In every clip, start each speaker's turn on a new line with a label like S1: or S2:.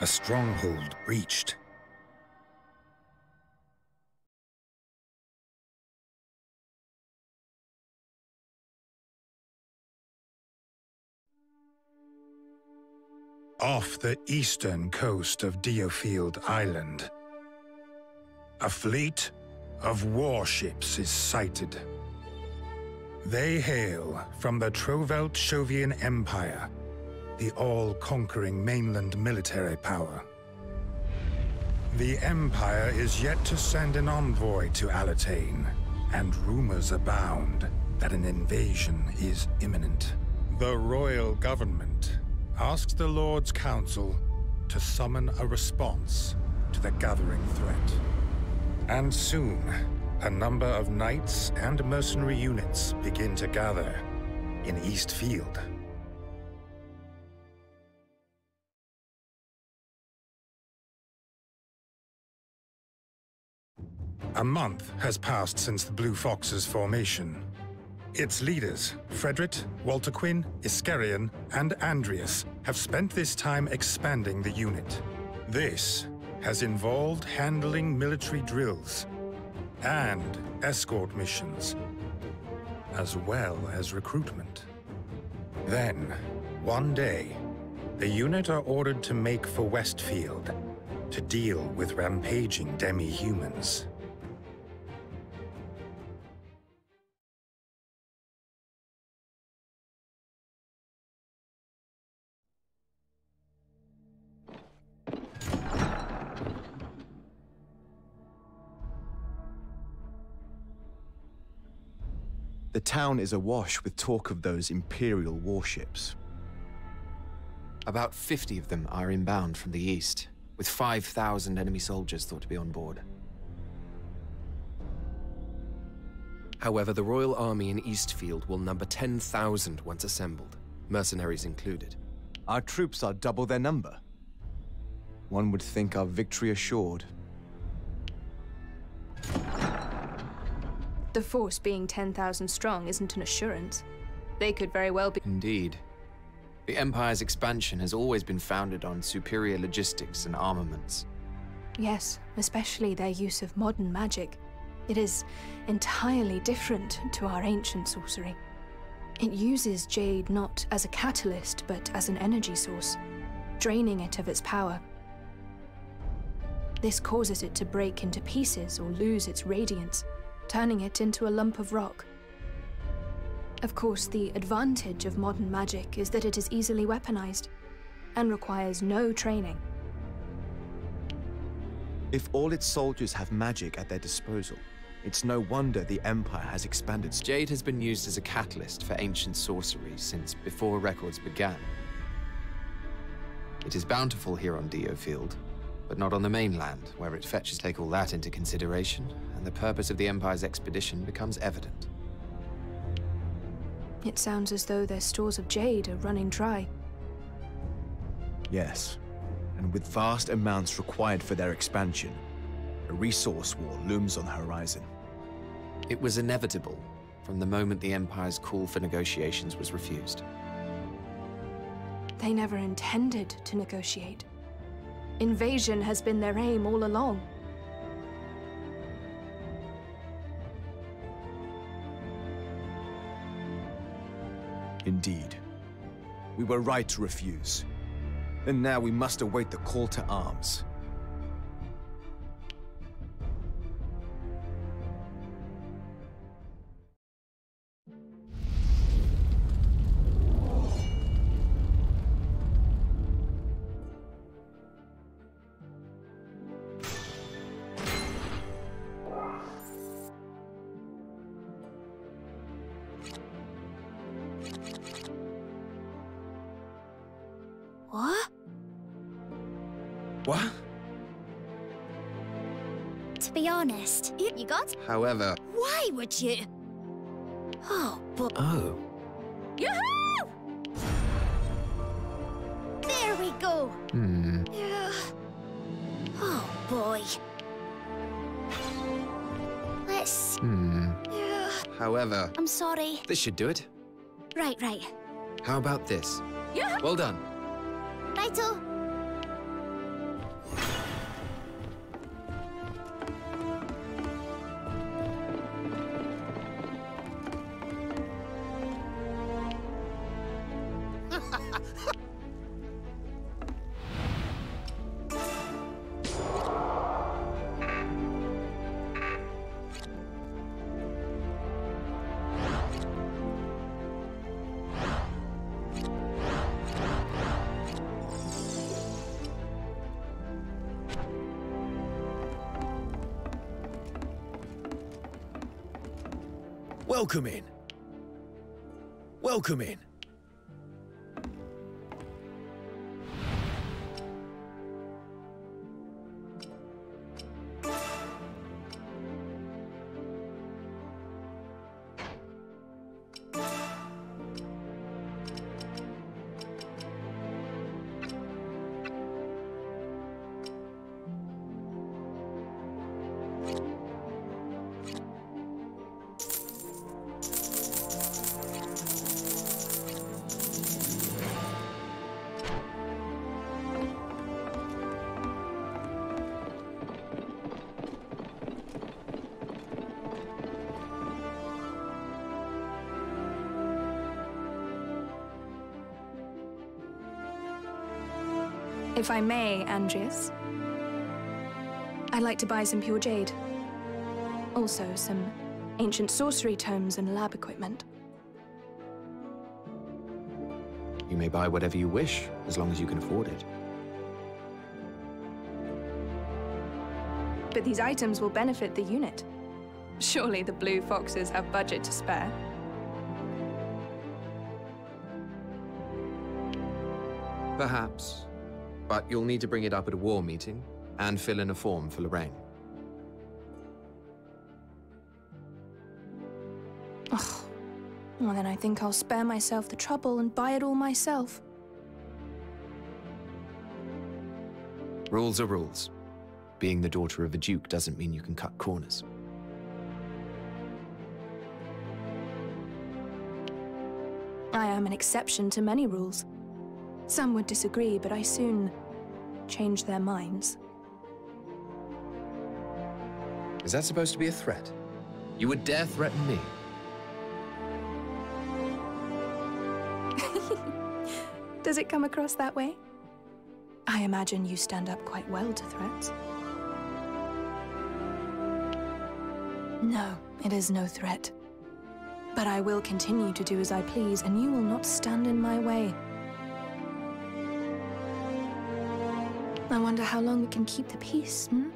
S1: A stronghold breached. Off the eastern coast of DioField Island, a fleet of warships is sighted. They hail from the Trovelt Empire, the all-conquering mainland military power. The Empire is yet to send an envoy to Alatane, and rumors abound that an invasion is imminent. The royal government asks the Lord's Council to summon a response to the gathering threat. And soon, a number of knights and mercenary units begin to gather in Eastfield. A month has passed since the Blue Fox's formation. Its leaders, Frederick, Walter Quinn, Iscarion, and Andreas, have spent this time expanding the unit. This has involved handling military drills and escort missions, as well as recruitment. Then, one day, the unit are ordered to make for Westfield to deal with rampaging demi-humans.
S2: The town is awash with talk of those Imperial warships.
S3: About 50 of them are inbound from the east, with 5,000 enemy soldiers thought to be on board. However, the Royal Army in Eastfield will number 10,000 once assembled, mercenaries included.
S2: Our troops are double their number. One would think our victory assured.
S4: The force being 10,000 strong isn't an assurance. They could very well be—
S3: Indeed. The Empire's expansion has always been founded on superior logistics and armaments.
S4: Yes, especially their use of modern magic. It is entirely different to our ancient sorcery. It uses Jade not as a catalyst, but as an energy source, draining it of its power. This causes it to break into pieces or lose its radiance, turning it into a lump of rock. Of course, the advantage of modern magic is that it is easily weaponized and requires no training.
S2: If all its soldiers have magic at their disposal, it's no wonder the Empire has expanded.
S3: Jade has been used as a catalyst for ancient sorcery since before records began. It is bountiful here on DioField, but not on the mainland, where it fetches. Take all that into consideration, and the purpose of the Empire's expedition becomes evident.
S4: It sounds as though their stores of Jade are running dry.
S2: Yes, and with vast amounts required for their expansion, a resource war looms on the horizon.
S3: It was inevitable from the moment the Empire's call for negotiations was refused.
S4: They never intended to negotiate. Invasion has been their aim all along.
S2: Indeed. We were right to refuse. And now we must await the call to arms.
S5: What?
S3: What?
S5: To be honest, you got?
S3: However...
S5: Why would you? Oh, but...
S3: Oh.
S5: Yoo-hoo! There we go. Yeah. Oh, boy. Let's... Yeah.
S3: However...
S5: I'm sorry.
S3: This should do it.
S5: Right.
S3: How about this?
S5: Yeah.
S3: Well done.
S5: Righto.
S2: Welcome in. Welcome in.
S4: If I may, Andreas, I'd like to buy some pure jade. Also, some ancient sorcery tomes and lab equipment.
S3: You may buy whatever you wish, as long as you can afford it.
S4: But these items will benefit the unit. Surely the Blue Foxes have budget to spare.
S3: Perhaps. But you'll need to bring it up at a war meeting, and fill in a form for Lorraine.
S4: Ugh. Well, then I think I'll spare myself the trouble and buy it all myself.
S3: Rules are rules. Being the daughter of a duke doesn't mean you can cut corners.
S4: I am an exception to many rules. Some would disagree, but I soon changed their minds.
S3: Is that supposed to be a threat? You would dare threaten me?
S4: Does it come across that way? I imagine you stand up quite well to threats. No, it is no threat. But I will continue to do as I please, and you will not stand in my way. I wonder how long we can keep the peace, hmm?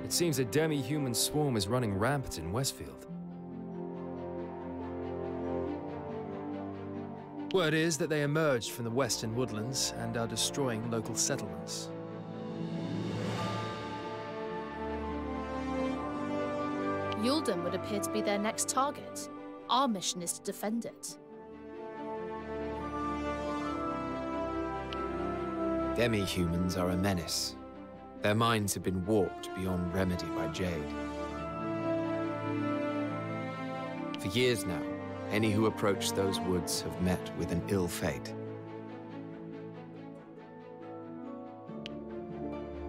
S6: It seems a demi-human swarm is running rampant in Westfield. Word is that they emerged from the western woodlands and are destroying local settlements.
S7: Yulden would appear to be their next target. Our mission is to defend it.
S3: Demi-humans are a menace. Their minds have been warped beyond remedy by Jade. For years now, any who approach those woods have met with an ill fate.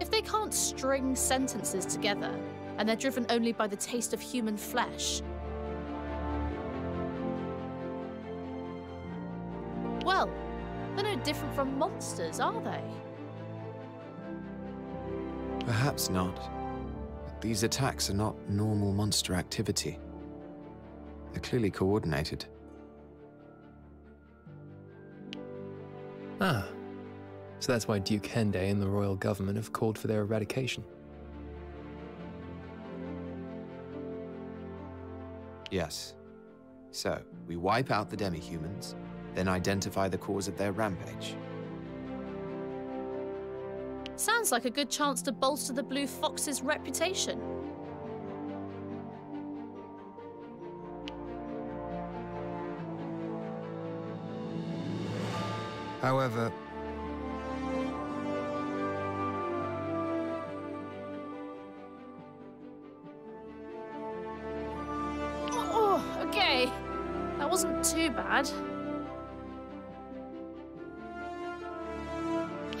S7: If they can't string sentences together, and they're driven only by the taste of human flesh, well, they're no different from monsters, are they?
S3: Perhaps not. But these attacks are not normal monster activity. They're clearly coordinated.
S6: Ah, so that's why Duke Henday and the royal government have called for their eradication.
S3: Yes. So, we wipe out the demi-humans, then identify the cause of their rampage.
S7: Sounds like a good chance to bolster the Blue Fox's reputation.
S6: However,
S7: Oh, again. wasn't too bad.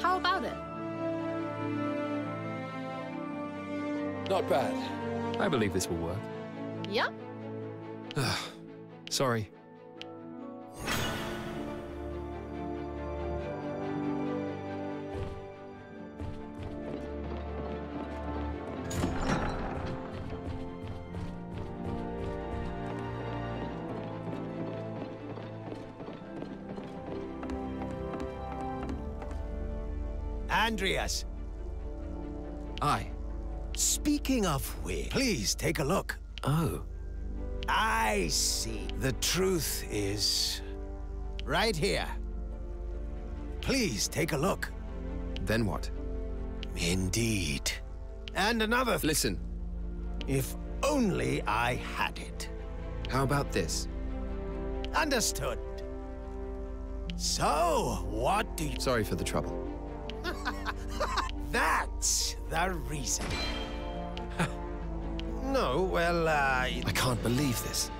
S7: How about it?
S6: Not bad. I believe this will work.
S7: Yep.
S6: Sorry.
S8: Andreas,
S3: Aye.
S8: speaking of which, please take a look.
S3: Oh.
S8: I see. The truth is right here. Please take a look.
S3: Then what?
S8: Indeed. And another thing.
S3: Listen.
S8: If only I had it.
S3: How about this?
S8: Understood. So, what do you...
S3: Sorry for the trouble.
S8: That's the reason. No, well,
S3: I can't believe this.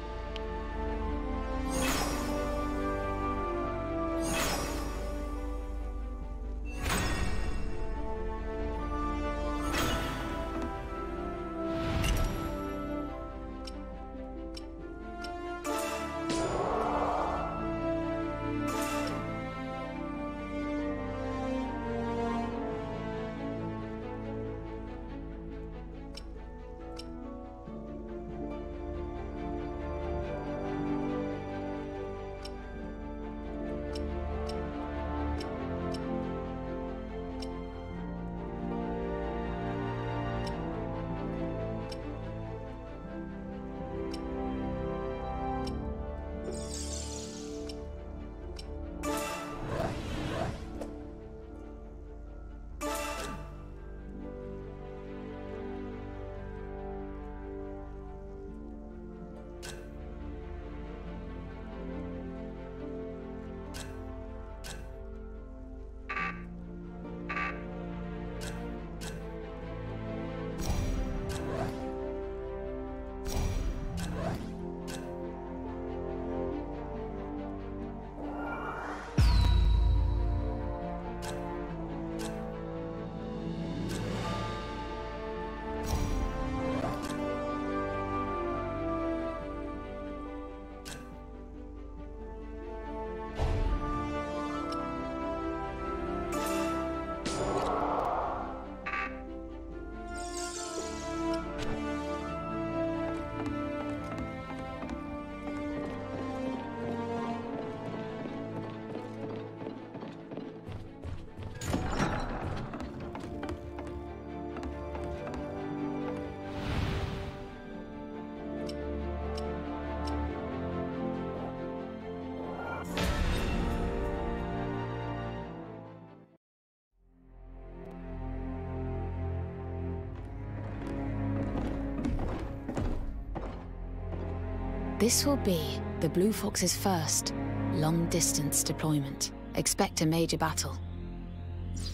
S9: This will be the Blue Fox's first long-distance deployment. Expect a major battle.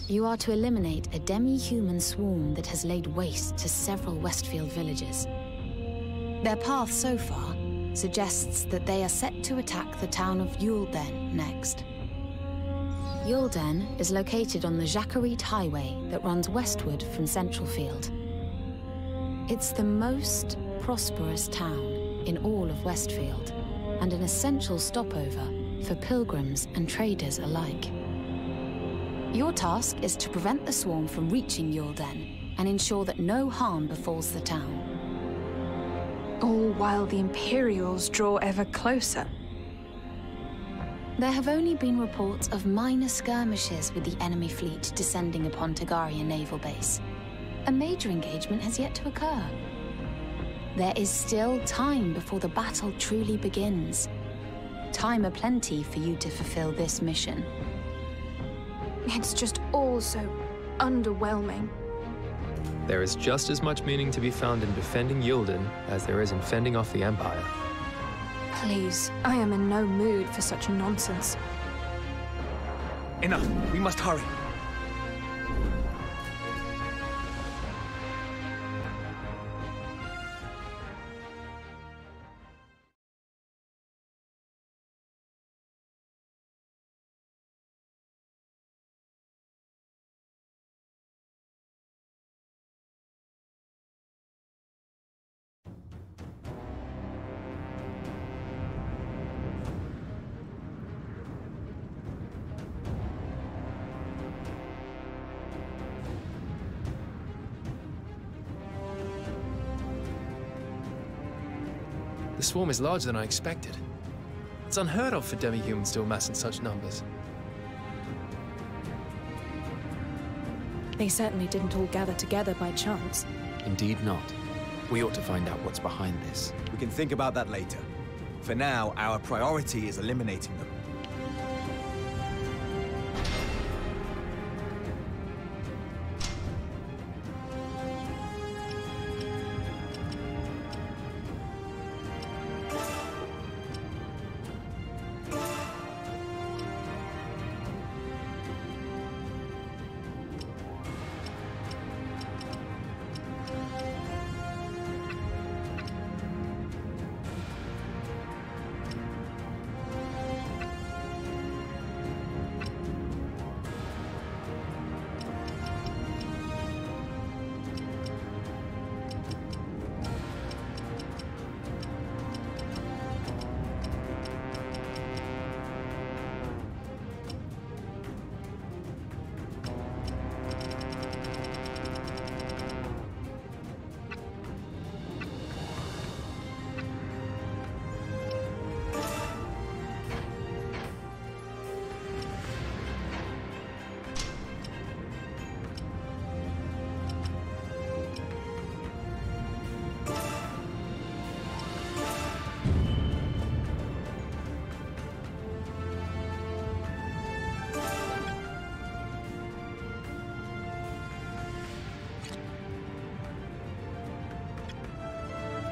S9: You are to eliminate a demi-human swarm that has laid waste to several Westfield villages. Their path so far suggests that they are set to attack the town of Yulden next. Yulden is located on the Jacquerie Highway that runs westward from Central Field. It's the most prosperous town in all of Westfield, and an essential stopover for pilgrims and traders alike. Your task is to prevent the swarm from reaching Yulden and ensure that no harm befalls the town.
S4: All while the Imperials draw ever closer.
S9: There have only been reports of minor skirmishes with the enemy fleet descending upon Targaryen naval base. A major engagement has yet to occur. There is still time before the battle truly begins. Time aplenty for you to fulfill this mission.
S4: It's just all so underwhelming.
S6: There is just as much meaning to be found in defending Yulden as there is in fending off the Empire.
S4: Please, I am in no mood for such nonsense.
S2: Enough. We must hurry.
S6: The swarm is larger than I expected. It's unheard of for demi-humans to amass in such numbers.
S4: They certainly didn't all gather together by chance.
S3: Indeed not. We ought to find out what's behind this.
S2: We can think about that later. For now, our priority is eliminating them.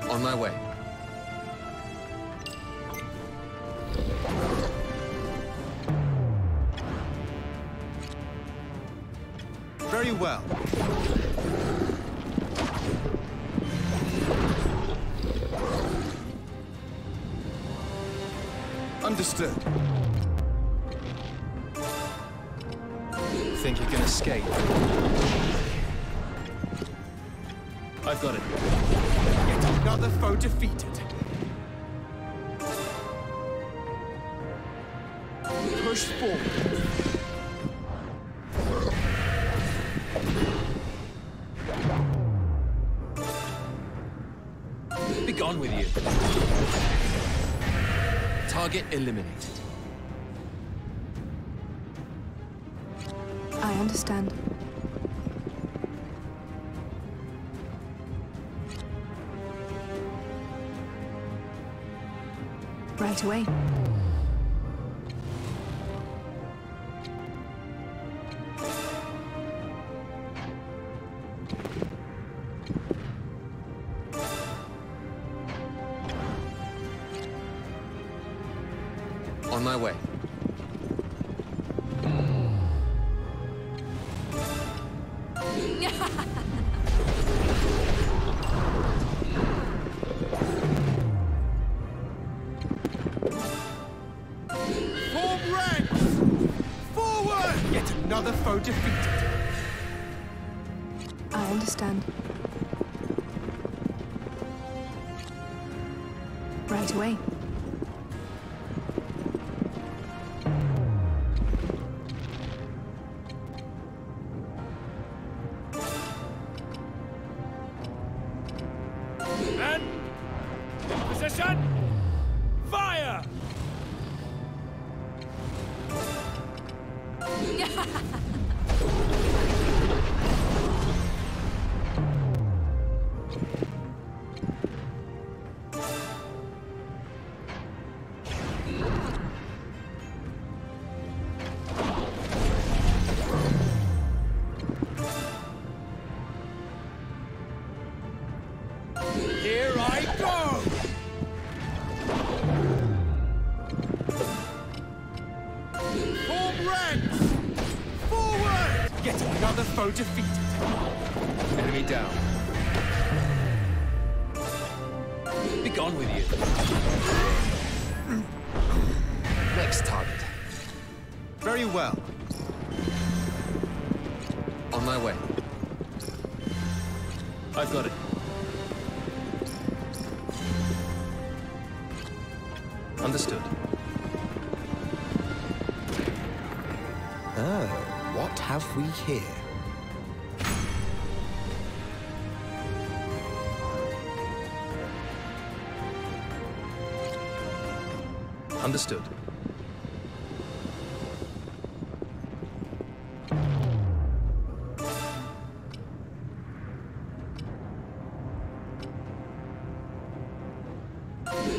S3: On my way.
S2: Very well. Understood.
S6: Think you can escape? I've got it.
S2: Yet another foe defeated. Push forward.
S3: Be gone with you. Target eliminated.
S4: I understand. Right away.
S3: On my way.
S2: Form ranks! Forward! Yet another foe defeated.
S4: I understand. Right away.
S10: Men! In position! Fire! Here I go!
S2: Form ranks! Forward! Yet another foe defeated.
S6: Enemy down.
S3: Be gone with you. Next target.
S2: Very well.
S3: On my way.
S6: I've got it. Understood.
S8: Oh, what have we here?
S6: Understood.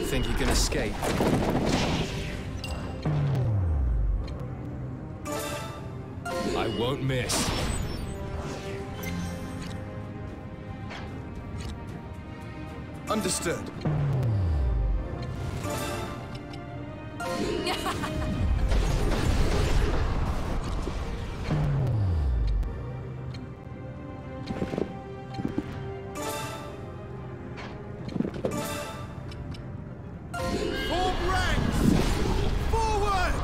S6: Think you can escape?
S10: I won't miss.
S2: Understood.
S10: Form ranks! Forward!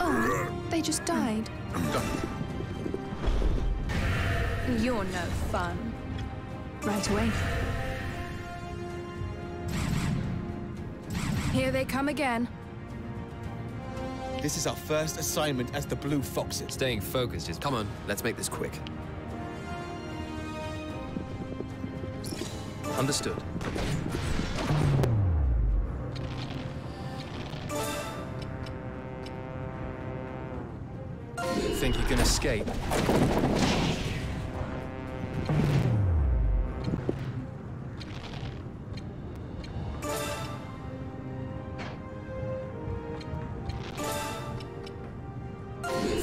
S4: Oh, they just died. You're no fun. Right away. Here they come again.
S2: This is our first assignment as the Blue Foxes.
S3: Staying focused is... Come on, let's make this quick.
S6: Understood. Think you can escape?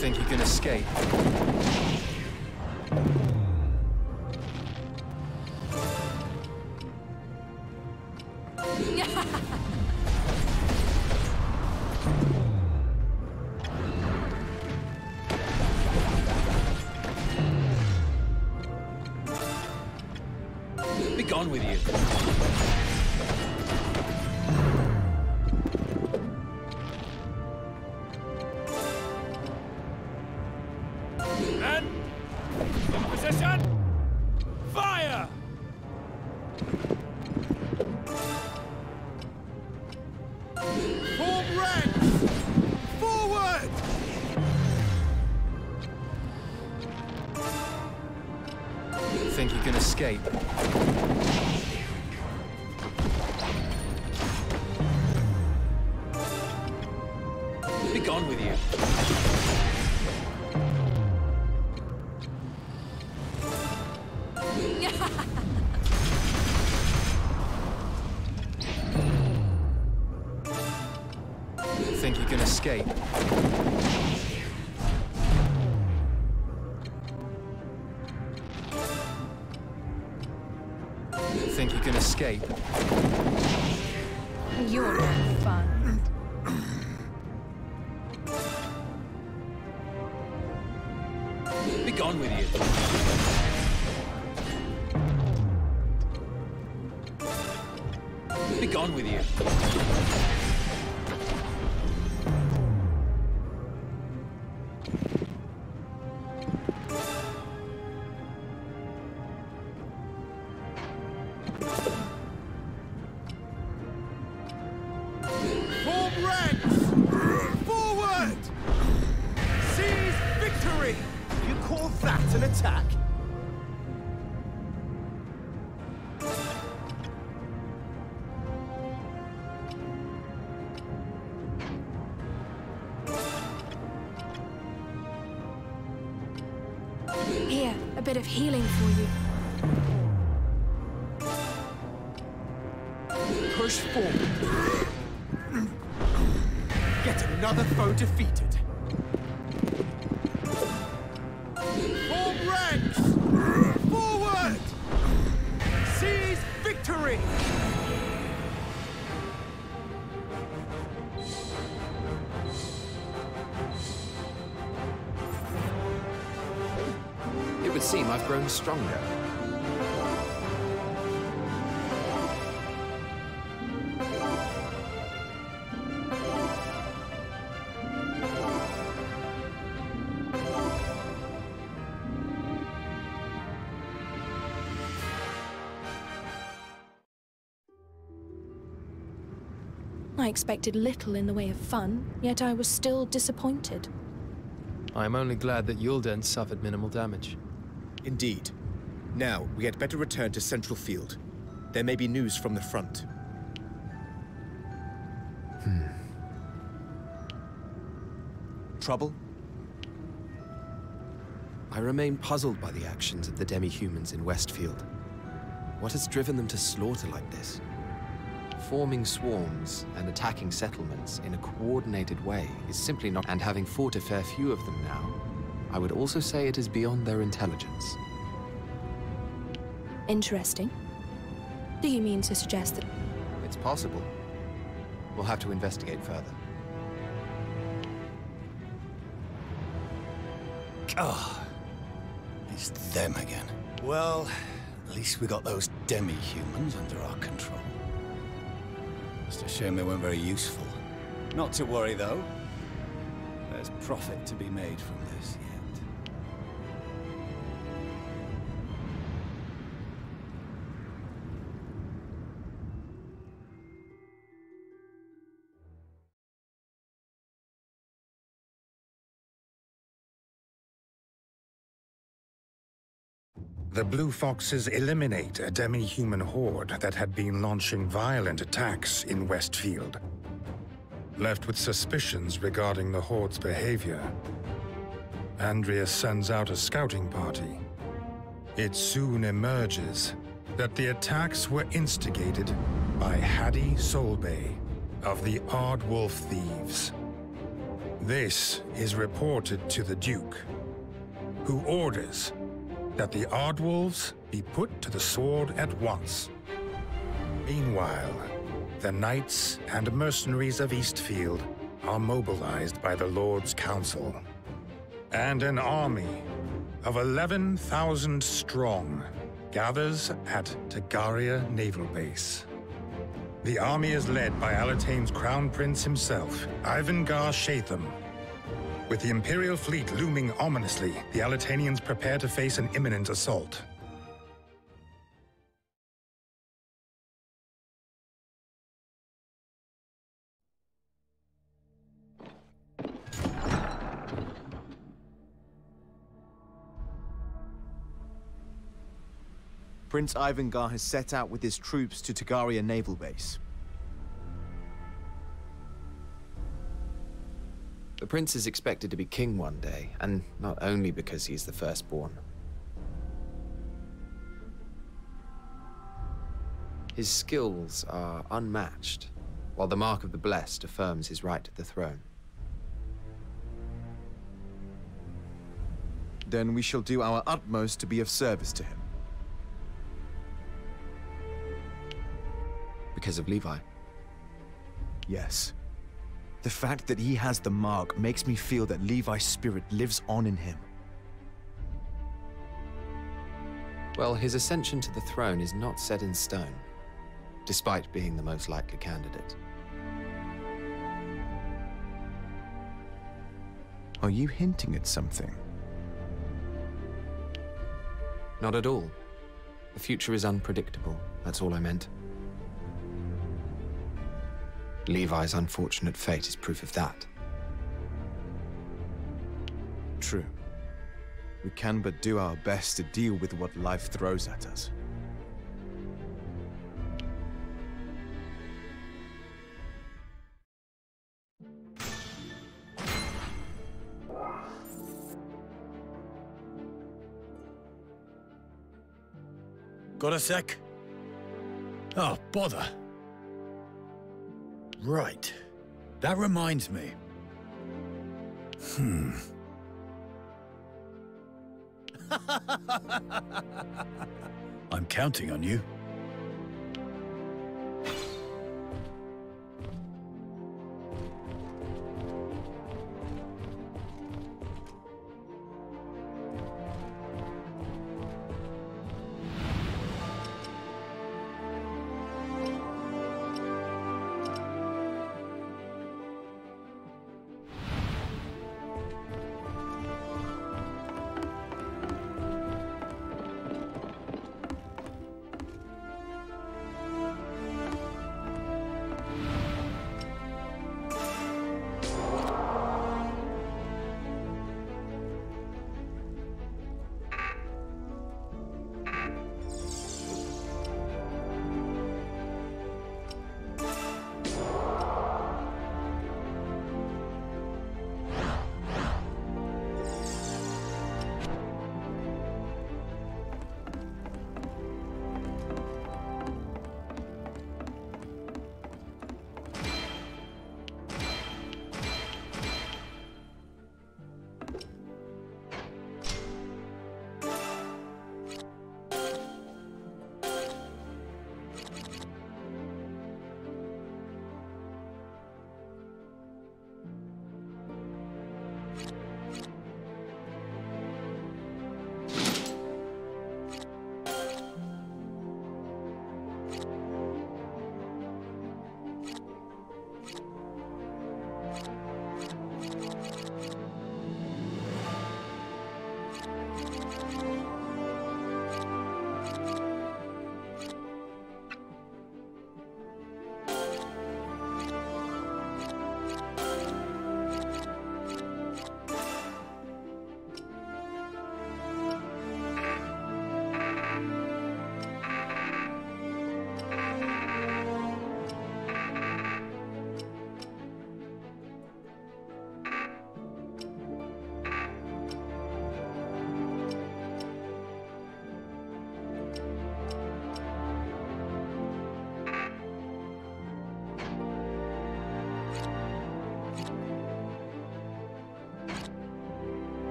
S6: Think you can escape?
S10: Be gone with you. Men! In position! Fire! Form ranks! Forward!
S6: Think you can escape?
S10: Be gone with you.
S6: Think you can escape? Think you can escape?
S4: You're no fun.
S10: Be gone with you. Be gone with you. Form ranks! Forward! Seize victory!
S8: You call that an attack?
S4: Here, a bit of healing for you.
S8: Push forward. Get another foe defeated.
S10: Form ranks! Forward! Seize victory!
S3: It would seem I've grown stronger.
S4: I expected little in the way of fun, yet I was still disappointed.
S6: I am only glad that Yulden suffered minimal damage.
S2: Indeed. Now, we had better return to Central Field. There may be news from the front. Trouble?
S3: I remain puzzled by the actions of the demi-humans in Westfield. What has driven them to slaughter like this? Forming swarms and attacking settlements in a coordinated way is simply not... And having fought a fair few of them now, I would also say it is beyond their intelligence.
S4: Interesting. Do you mean to suggest that...
S3: It's possible. We'll have to investigate further.
S8: Oh, it's them again. Well, at least we got those demi-humans under our control. Just a shame they weren't very useful. Not to worry, though. There's profit to be made from this yet.
S1: The Blue Foxes eliminate a demi-human horde that had been launching violent attacks in Westfield. Left with suspicions regarding the horde's behavior, Andrea sends out a scouting party. It soon emerges that the attacks were instigated by Hattie Solbay of the Aardwolf Thieves. This is reported to the Duke, who orders that the Aardwolves be put to the sword at once. Meanwhile, the knights and mercenaries of Eastfield are mobilized by the Lord's Council, and an army of 11,000 strong gathers at Tagaria Naval Base. The army is led by Alatane's Crown Prince himself, Ivangar Shatham. With the Imperial fleet looming ominously, the Alatanians prepare to face an imminent assault.
S2: Prince Ivangar has set out with his troops to Tagaria Naval Base.
S3: The prince is expected to be king one day, and not only because he's the firstborn. His skills are unmatched, while the Mark of the Blessed affirms his right to the throne.
S2: Then we shall do our utmost to be of service to him.
S3: Because of Levi?
S2: Yes. The fact that he has the mark makes me feel that Levi's spirit lives on in him.
S3: Well, his ascension to the throne is not set in stone, despite being the most likely candidate.
S2: Are you hinting at something?
S3: Not at all. The future is unpredictable, that's all I meant. Levi's unfortunate fate is proof of that.
S2: True. We can but do our best to deal with what life throws at us.
S8: Got a sec? Oh, bother. Right. That reminds me. I'm counting on you.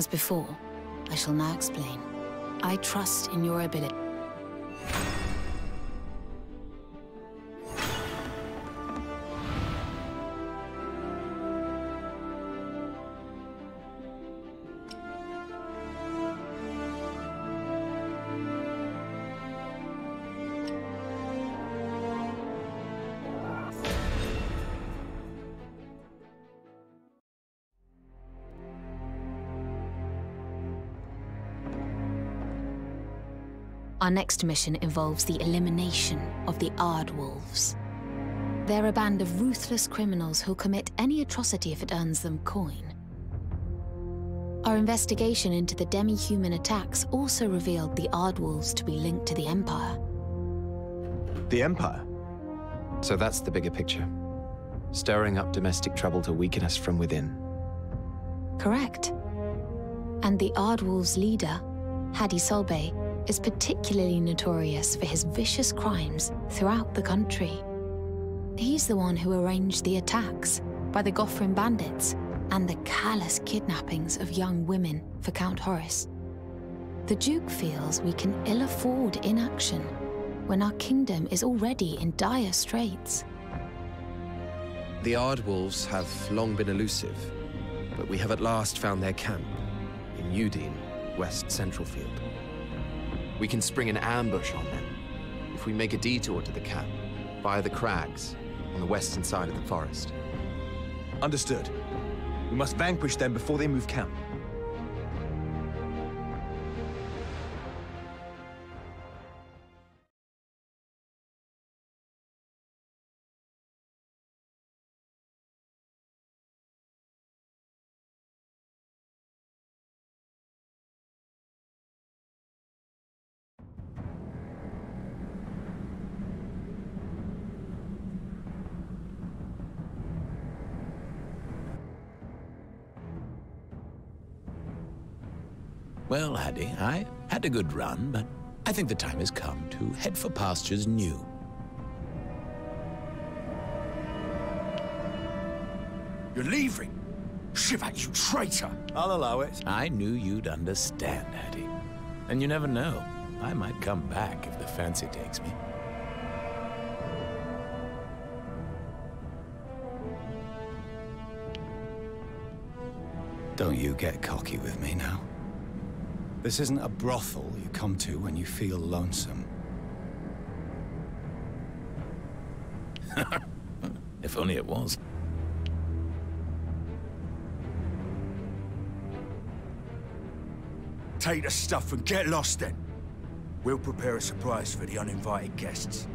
S9: As before, I shall now explain. I trust in your ability. Our next mission involves the elimination of the Aardwolves. They're a band of ruthless criminals who'll commit any atrocity if it earns them coin. Our investigation into the demi-human attacks also revealed the Aardwolves to be linked to the Empire.
S2: The Empire?
S3: So that's the bigger picture. Stirring up domestic trouble to weaken us from within.
S9: Correct. And the Aardwolves' leader, Hadi Solbay, is particularly notorious for his vicious crimes throughout the country. He's the one who arranged the attacks by the Gothram bandits and the callous kidnappings of young women for Count Horace. The Duke feels we can ill afford inaction when our kingdom is already in dire straits.
S3: The Aardwolves have long been elusive, but we have at last found their camp in Udine, West Central Field. We can spring an ambush on them if we make a detour to the camp via the crags on the western side of the forest.
S2: Understood. We must vanquish them before they move camp.
S11: Well, Hadi, I had a good run, but I think the time has come to head for pastures new.
S10: You're leaving? Shiver, you traitor!
S8: I'll allow it.
S11: I knew you'd understand, Hadi. And you never know. I might come back if the fancy takes me.
S8: Don't you get cocky with me now. This isn't a brothel you come to when you feel lonesome.
S11: If only it was.
S10: Take the stuff and get lost then. We'll prepare a surprise for the uninvited guests.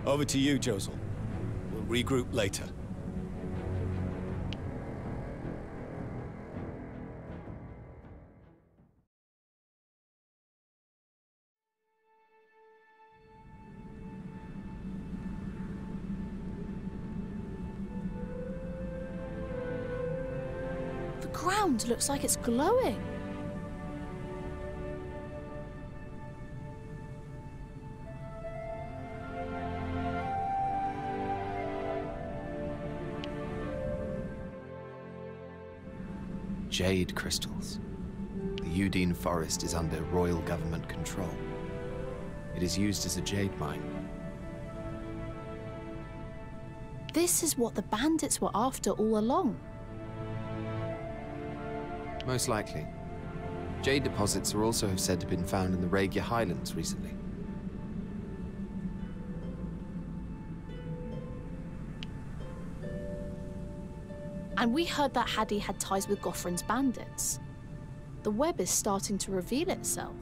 S8: Over to you, Josel. We'll regroup later.
S7: The ground looks like it's glowing.
S3: Jade crystals. The Udine forest is under royal government control. It is used as a jade mine.
S7: This is what the bandits were after all along.
S3: Most likely. Jade deposits are also said to have been found in the Regia Highlands recently.
S7: And we heard that Hadi had ties with Gothram's bandits. The web is starting to reveal itself.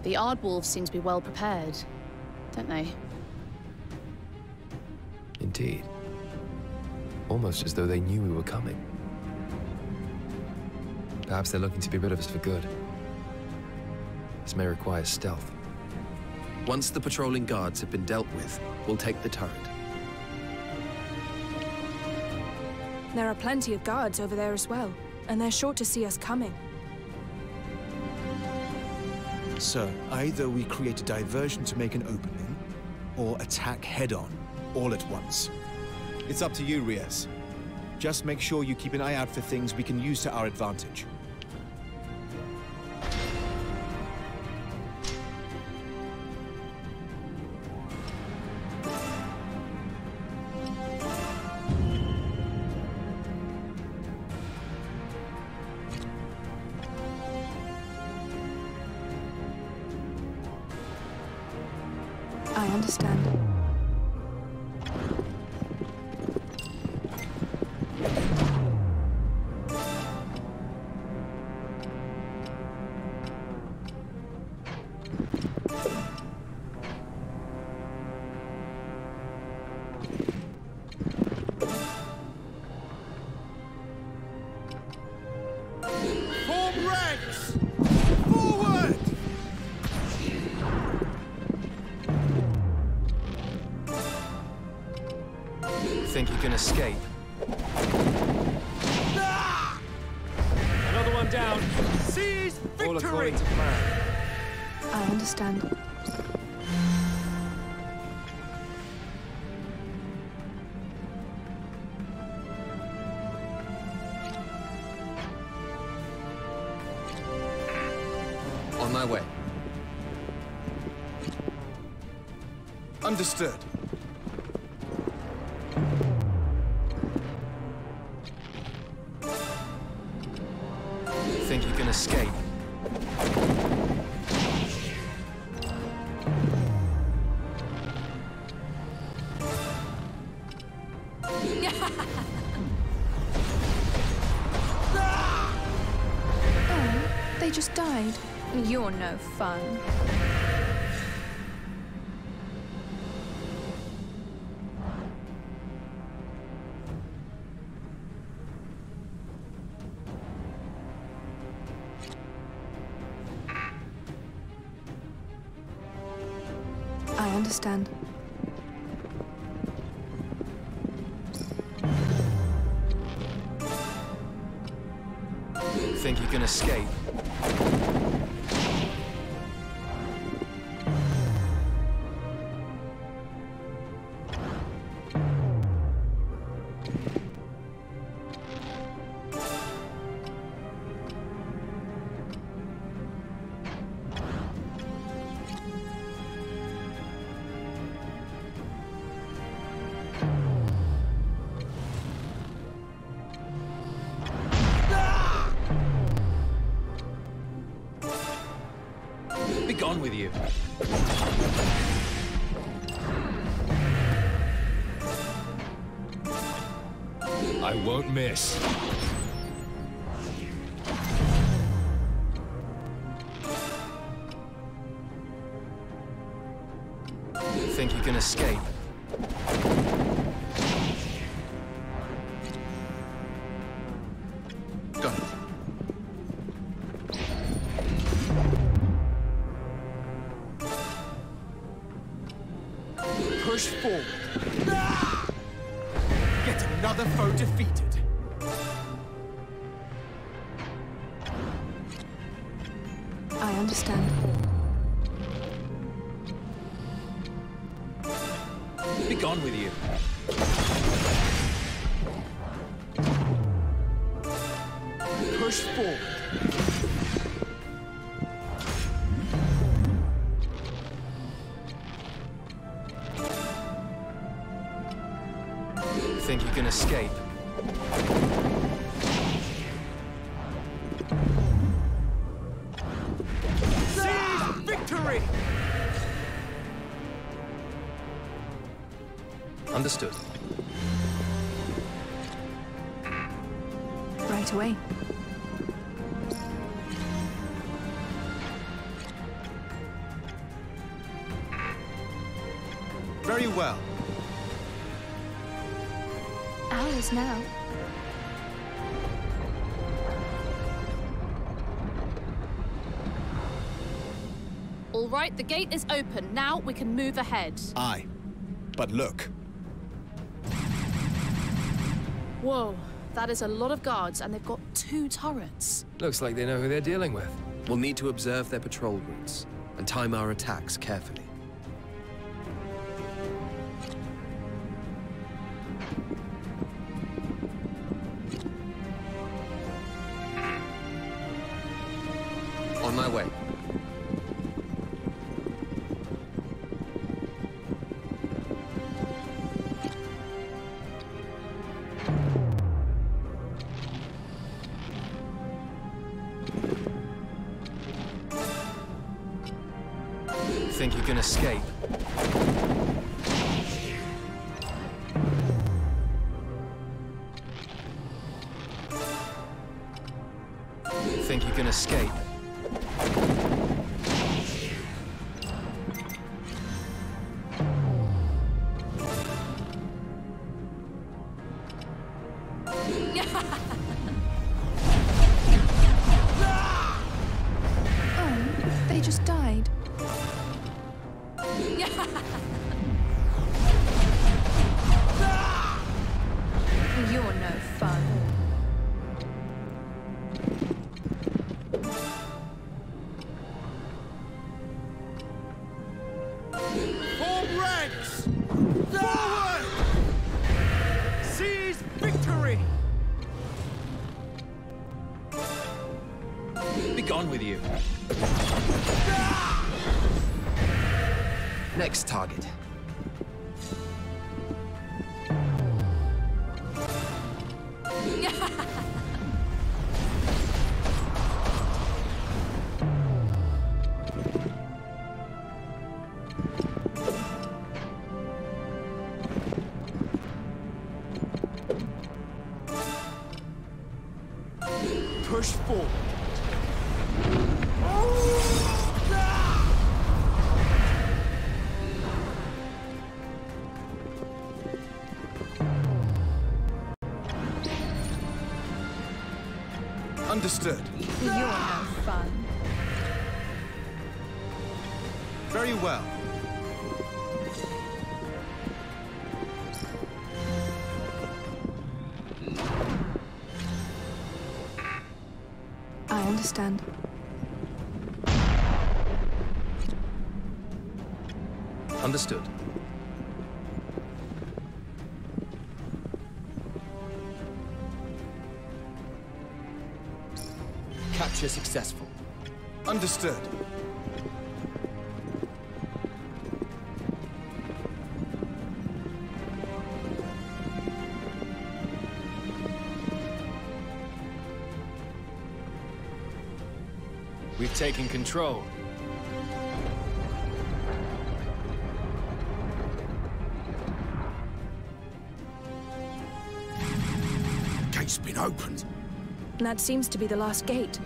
S7: The Aardwolves seem to be well prepared, don't they?
S6: Indeed. Almost as though they knew we were coming. Perhaps they're looking to be rid of us for good. This may require stealth.
S3: Once the patrolling guards have been dealt with, we'll take the turret.
S4: There are plenty of guards over there as well, and they're sure to see us coming.
S2: So, either we create a diversion to make an opening, or attack head-on, all at once. It's up to you, Riaz. Just make sure you keep an eye out for things we can use to our advantage.
S4: I understand.
S10: Form ranks! Forward!
S6: Think you can escape?
S10: Another one down. Seize victory!
S6: All according to plan.
S4: I understand.
S3: On my way.
S2: Understood.
S6: Think you can escape?
S4: Oh, they just died. You're no fun. I understand.
S6: Think you can escape? Be gone with you.
S10: I won't miss.
S6: Think you can escape?
S2: Got it. Push forward. Get another foe defeated.
S4: I understand.
S6: Be gone with you.
S2: Push forward.
S6: Think you can escape?
S10: Seize victory!
S6: Understood.
S4: Right away.
S2: Very well.
S4: Ours now.
S7: All right, the gate is open. Now we can move ahead.
S2: Aye. But look.
S7: Whoa, That is a lot of guards, and they've got 2 turrets.
S3: Looks like they know who they're dealing with. We'll need to observe their patrol routes and time our attacks carefully. On my way. Think you can escape? Think you can escape?
S4: Oh, they just died. You're no fun.
S10: Form ranks! Forward! Seize victory!
S3: Be gone with you. Next target.
S10: Push forward.
S2: Understood.
S4: You're no fun.
S2: Very well.
S4: I understand.
S3: Understood. Capture successful.
S2: Understood.
S3: We've taken control.
S10: Gate's been opened.
S4: That seems to be the last gate.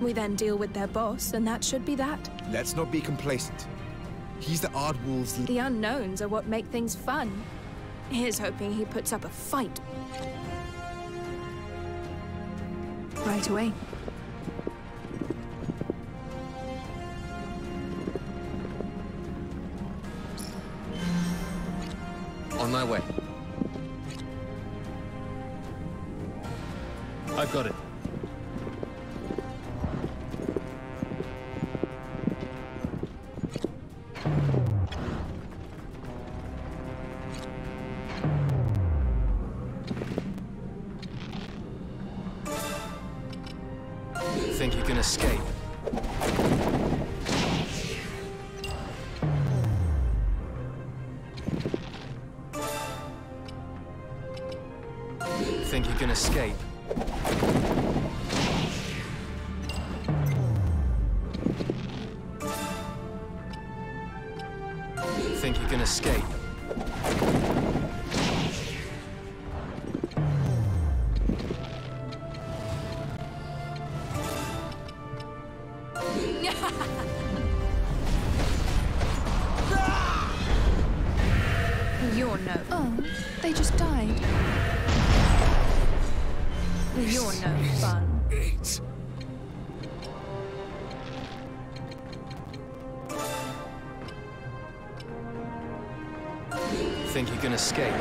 S4: We then deal with their boss, and that should be that.
S2: Let's not be complacent. He's the Ardwolves'
S4: The unknowns are what make things fun. Here's hoping he puts up a fight. Right away.
S3: On my way. I've got it. Think you can escape? Think you can escape? Think you can escape?
S4: You're no... Oh, they just died. You're no fun.
S3: Think you can escape?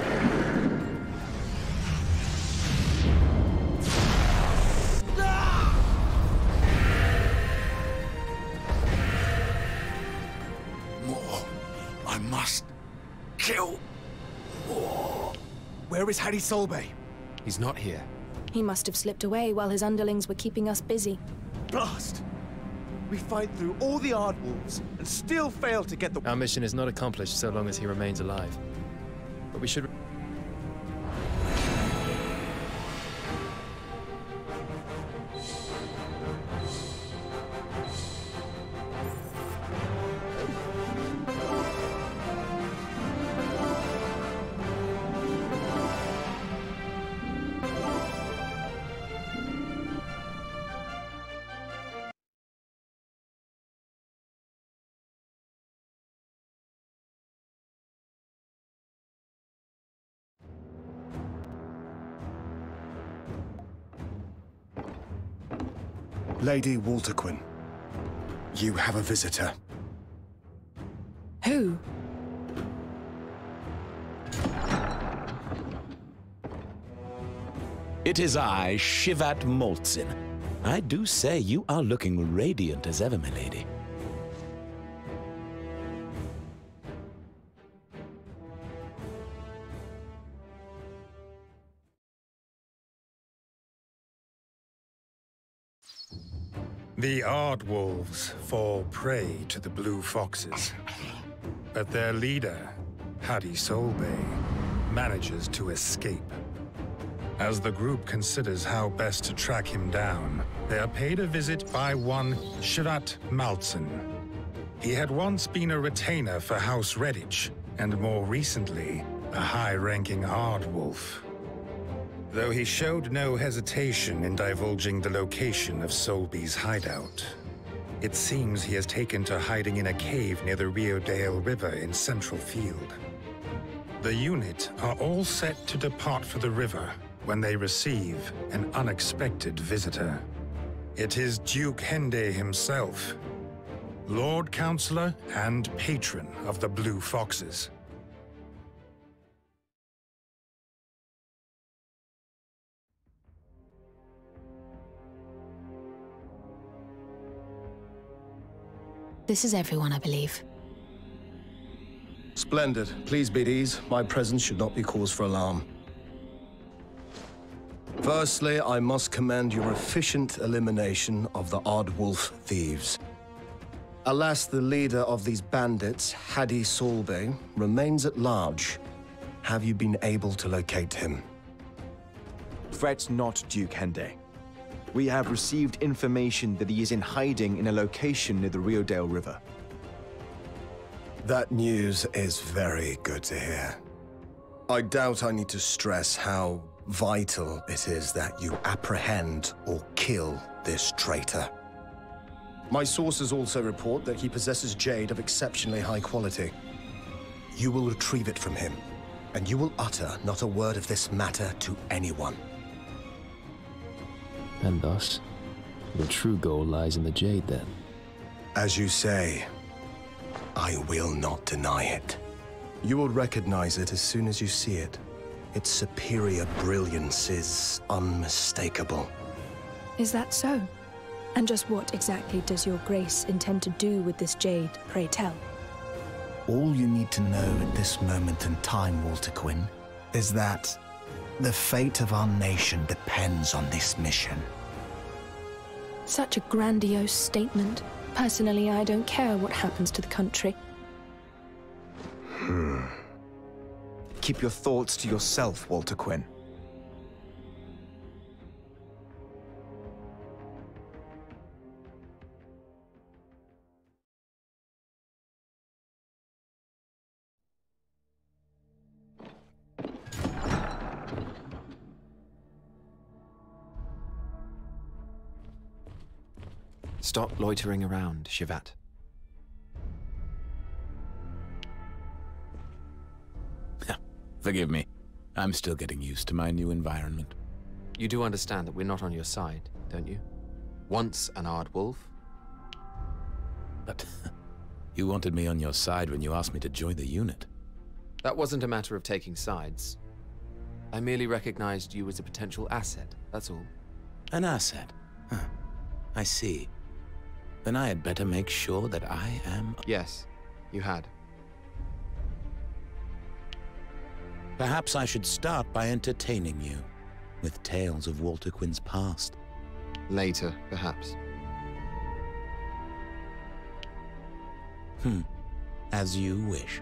S2: Where is Hadi Solbay?
S3: He's not here.
S4: He must have slipped away while his underlings were keeping us busy.
S2: Blast! We fight through all the Ardwolves and still fail to get the...
S6: Our mission is not accomplished so long as he remains alive. But we should...
S12: Lady Walterquin, you have a visitor.
S4: Who?
S11: It is I, Shivat Moltzin. I do say you are looking radiant as ever, my lady.
S1: The Ardwolves fall prey to the Blue Foxes, but their leader, Hadi Solbay, manages to escape. As the group considers how best to track him down, they are paid a visit by one Shivat Maltsen. He had once been a retainer for House Redditch, and more recently, a high-ranking Ardwolf. Though he showed no hesitation in divulging the location of Solby's hideout. It seems he has taken to hiding in a cave near the Riodale River in Central Field. The unit are all set to depart for the river when they receive an unexpected visitor. It is Duke Hende himself, Lord Counselor and patron of the Blue Foxes.
S9: This is everyone, I believe.
S12: Splendid. Please be at ease. My presence should not be cause for alarm. Firstly, I must commend your efficient elimination of the Ardwolf thieves. Alas, the leader of these bandits, Hadi Solbay, remains at large. Have you been able to locate him?
S2: Fret not, Duke Hende. We have received information that he is in hiding in a location near the Riodale River.
S12: That news is very good to hear. I doubt I need to stress how vital it is that you apprehend or kill this traitor. My sources also report that he possesses jade of exceptionally high quality. You will retrieve it from him, and you will utter not a word of this matter to anyone.
S6: And thus, the true goal lies in the Jade, then.
S12: As you say, I will not deny it. You will recognize it as soon as you see it. Its superior brilliance is unmistakable.
S4: Is that so? And just what exactly does your grace intend to do with this jade, pray tell?
S13: All you need to know at this moment in time, Walterquin, is that the fate of our nation depends on this mission.
S4: Such a grandiose statement. Personally, I don't care what happens to the country.
S2: Keep your thoughts to yourself, Walterquin.
S3: Stop loitering around, Shivat.
S11: Forgive me. I'm still getting used to my new environment.
S3: You do understand that we're not on your side, don't you? Once an Ardwolf.
S11: But you wanted me on your side when you asked me to join the unit.
S3: That wasn't a matter of taking sides. I merely recognized you as a potential asset, that's all.
S11: An asset? Huh. I see. Then I had better make sure that I am...
S3: Yes, you had.
S11: Perhaps I should start by entertaining you with tales of Walter Quinn's past.
S3: Later, perhaps.
S11: As you wish.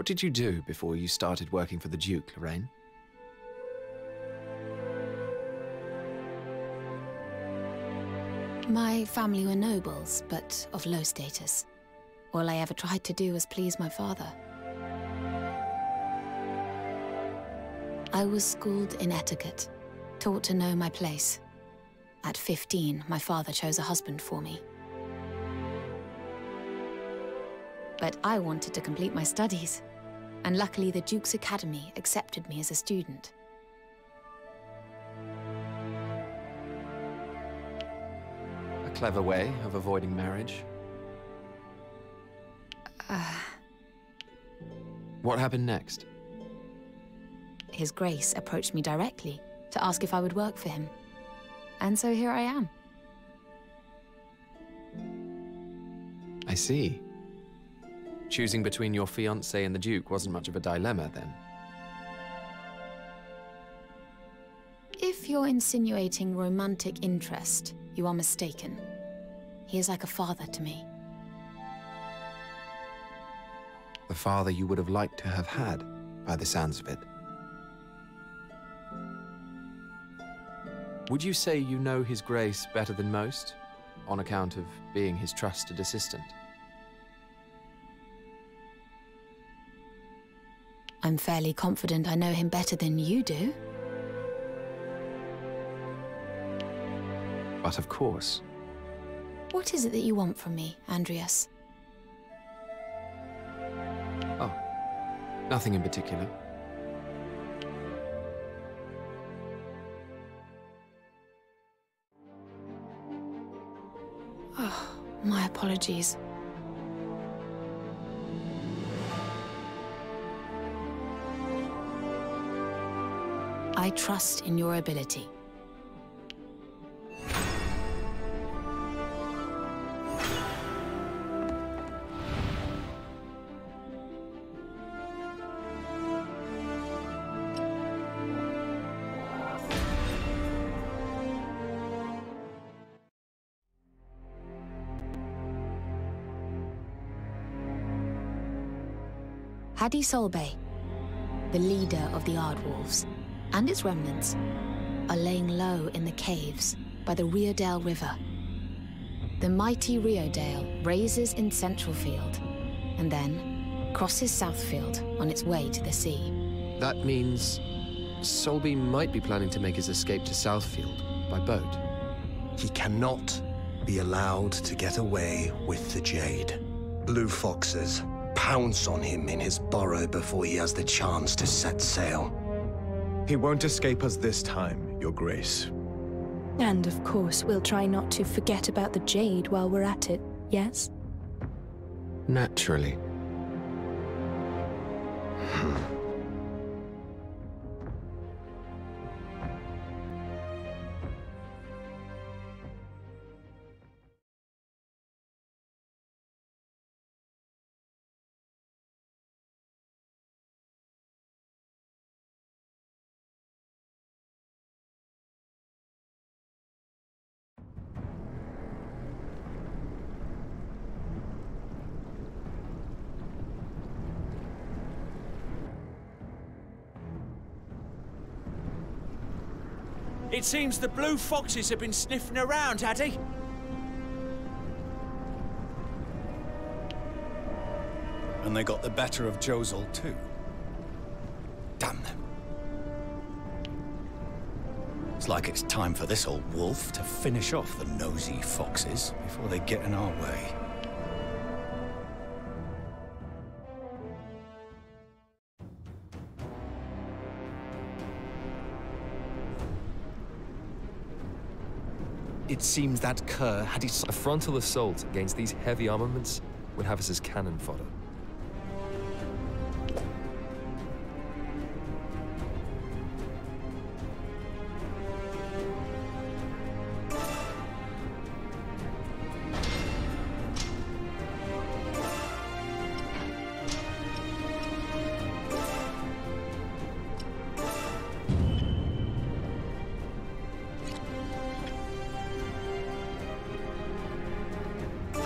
S3: What did you do before you started working for the Duke, Lorraine?
S9: My family were nobles, but of low status. All I ever tried to do was please my father. I was schooled in etiquette, taught to know my place. At 15, my father chose a husband for me. But I wanted to complete my studies, and luckily the Duke's Academy accepted me as a student.
S3: A clever way of avoiding marriage. What happened next?
S9: His Grace approached me directly to ask if I would work for him. And so here I am.
S3: I see. Choosing between your fiancé and the Duke wasn't much of a dilemma, then.
S9: If you're insinuating romantic interest, you are mistaken. He is like a father to me.
S3: The father you would have liked to have had, by the sounds of it. Would you say you know His Grace better than most, on account of being his trusted assistant?
S9: I'm fairly confident I know him better than you do.
S3: But of course.
S9: What is it that you want from me, Andreas?
S3: Oh, nothing in particular.
S9: Oh, my apologies. I trust in your ability. Hadi Solbay, the leader of the Ardwolves, and its remnants, are laying low in the caves by the Riodale River. The mighty Riodale raises in Centralfield, and then crosses Southfield on its way to the sea.
S3: That means Solby might be planning to make his escape to Southfield by boat.
S12: He cannot be allowed to get away with the Jade. Blue Foxes pounce on him in his burrow before he has the chance to set sail.
S2: He won't escape us this time, Your Grace.
S4: And of course, we'll try not to forget about the Jade while we're at it, yes?
S3: Naturally.
S10: It seems the Blue Foxes have been sniffing around, Hadi.
S8: And they got the better of Josel too. Damn them. It's like it's time for this old wolf to finish off the nosy foxes before they get in our way.
S2: It seems that cur had his...
S6: A frontal assault against these heavy armaments would have us as cannon fodder.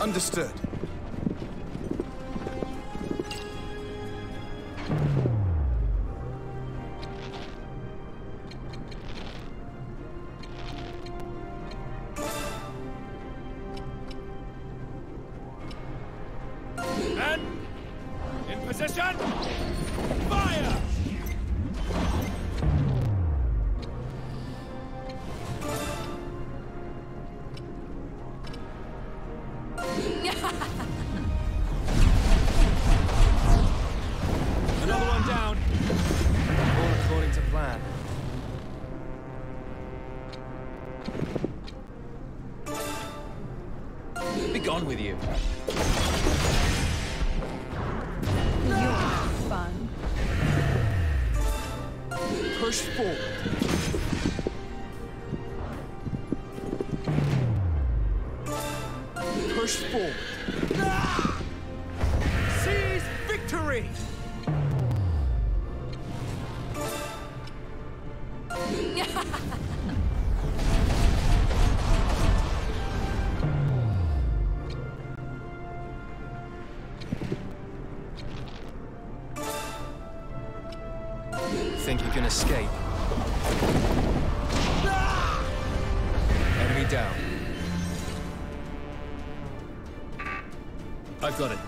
S2: Understood.
S6: gone with you.
S4: You're fun.
S2: Push forward. Push forward. Seize victory!
S6: Think you can escape? Enemy down. I've got it.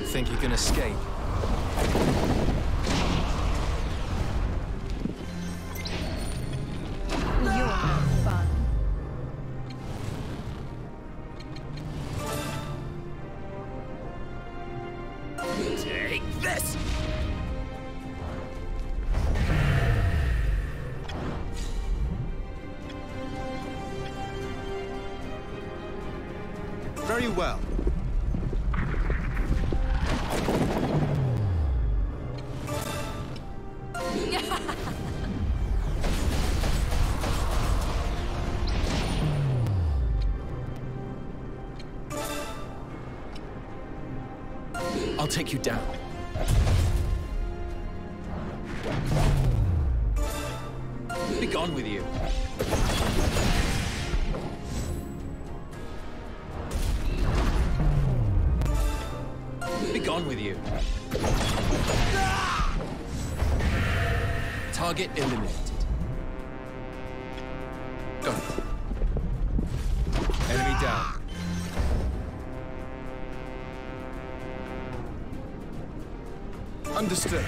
S6: Think you can escape?
S4: You're fun.
S2: Take this! Very well.
S6: I'll take you down. Be gone with you. Be gone with you. Target eliminated. Go. Enemy down.
S2: Understood.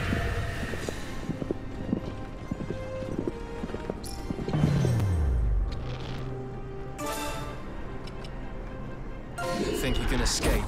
S6: Think you can escape?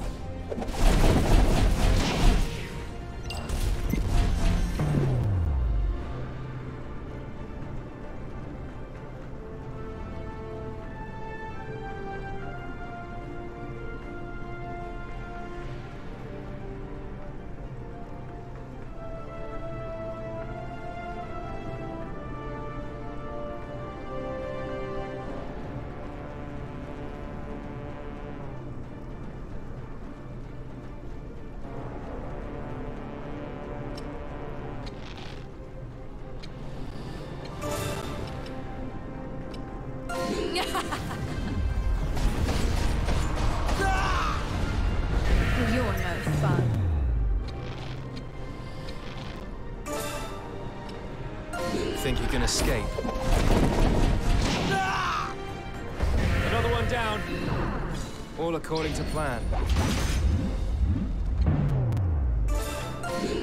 S4: You're no fun.
S6: Think you can escape? Another one down. All according to plan.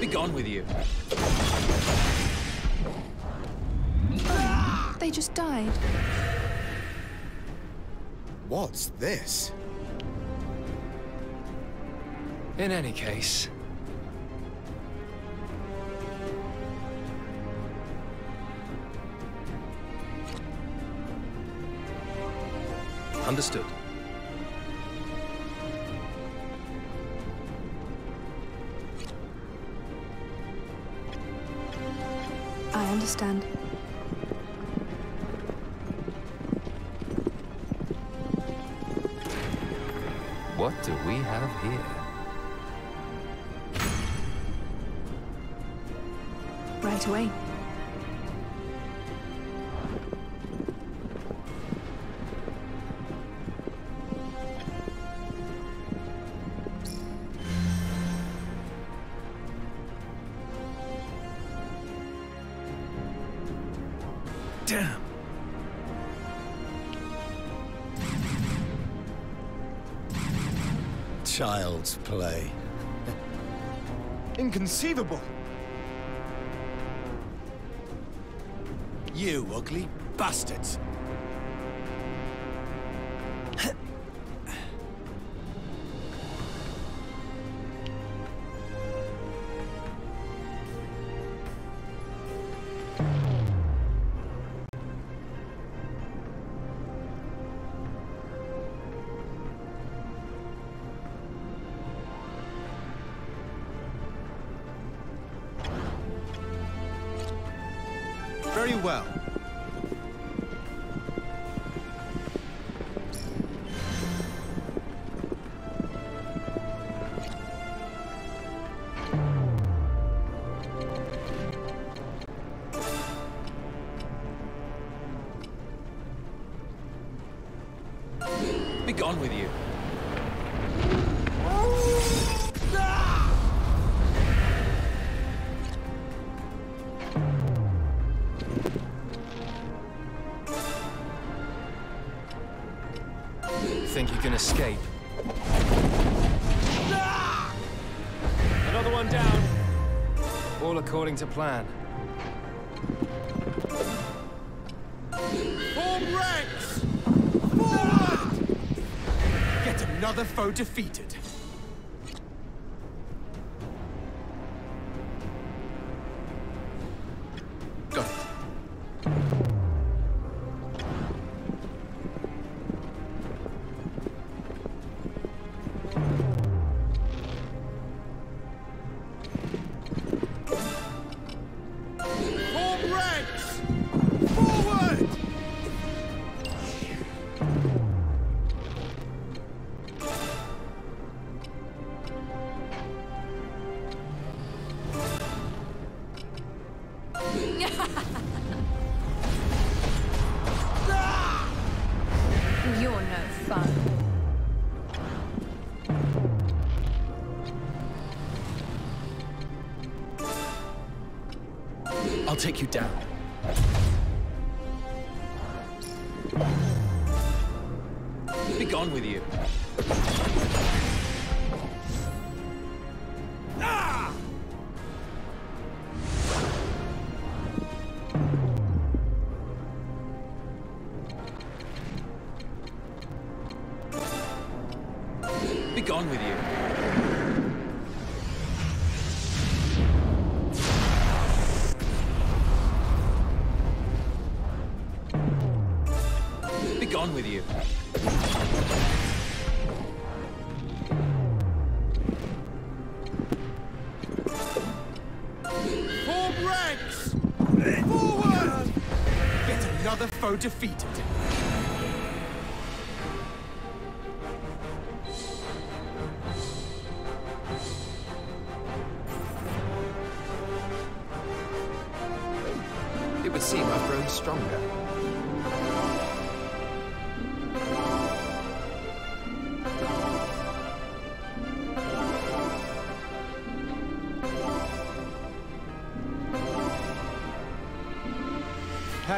S6: Be gone with you.
S4: They just died.
S2: What's this?
S6: In any case. Understood.
S4: I understand.
S6: What do we have here?
S4: Right away.
S8: child's play.
S2: Inconceivable!
S8: You ugly bastards!
S2: Very well.
S6: Be gone with you. Think you can escape? Another one down. All according to plan.
S2: Form ranks! Forward! Get another foe defeated.
S6: Got it.
S2: Form ranks! Forward!
S4: You're no fun.
S6: I'll take you down. Be gone with you. Be gone with you. Be gone with you.
S2: Form ranks! Forward! Get another foe defeated.
S3: It would seem I've grown stronger.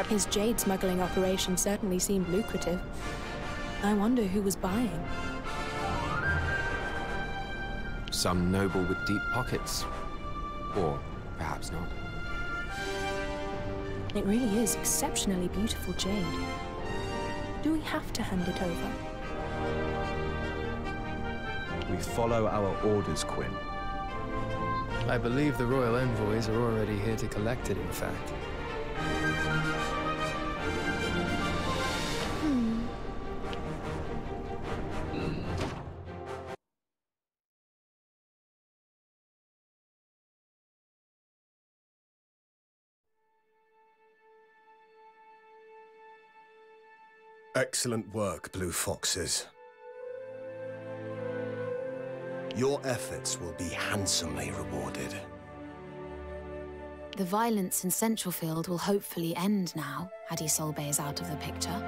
S4: His Jade smuggling operation certainly seemed lucrative. I wonder who was buying.
S3: Some noble with deep pockets. Or perhaps not.
S4: It really is exceptionally beautiful jade. Do we have to hand it over?
S2: We follow our orders, Quinn.
S6: I believe the royal envoys are already here to collect it, in fact.
S12: Excellent work, Blue Foxes. Your efforts will be handsomely rewarded.
S9: The violence in Centralfield will hopefully end now, Hadi Solbay is out of the picture.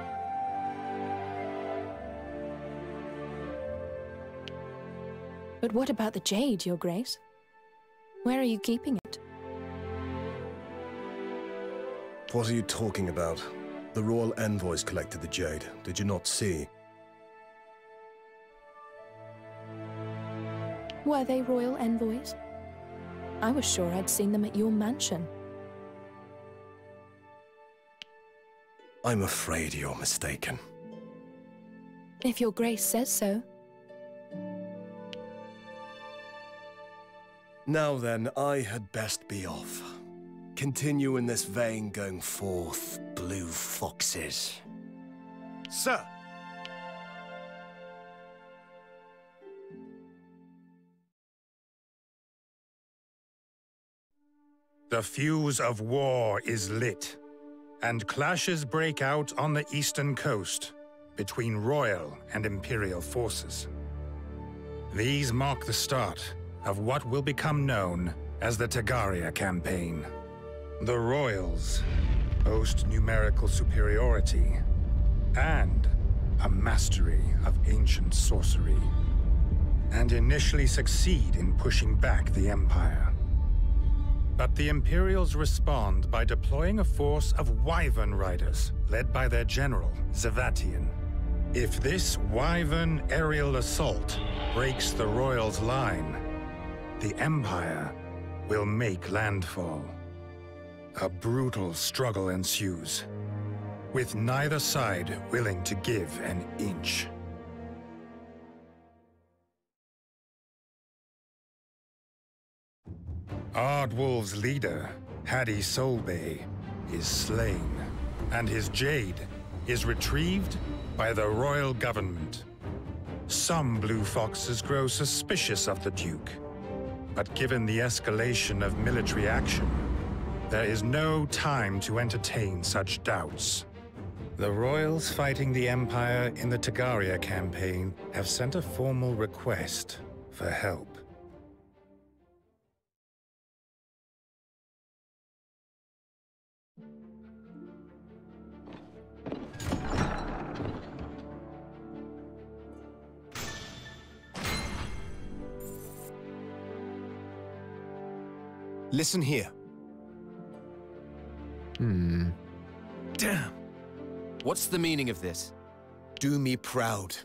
S4: But what about the jade, Your Grace? Where are you keeping it?
S12: What are you talking about? The royal envoys collected the jade. Did you not see?
S4: Were they royal envoys? I was sure I'd seen them at your mansion.
S12: I'm afraid you're mistaken.
S4: If your grace says so.
S12: Now then, I had best be off. Continue in this vein going forth, blue foxes.
S10: Sir!
S1: The fuse of war is lit, and clashes break out on the eastern coast between royal and imperial forces. These mark the start of what will become known as the Tagaria campaign. The royals boast numerical superiority and a mastery of ancient sorcery, and initially succeed in pushing back the Empire. But the Imperials respond by deploying a force of Wyvern riders, led by their general, Zavatian. If this Wyvern aerial assault breaks the Royals' line, the Empire will make landfall. A brutal struggle ensues, with neither side willing to give an inch. Ardwolf's leader, Hadi Solbay, is slain, and his Jade is retrieved by the royal government. Some blue foxes grow suspicious of the Duke, but given the escalation of military action, there is no time to entertain such doubts. The royals fighting the Empire in the Tagaria campaign have sent a formal request for help.
S2: Listen here.
S3: Damn! What's the meaning of this?
S2: Do me proud.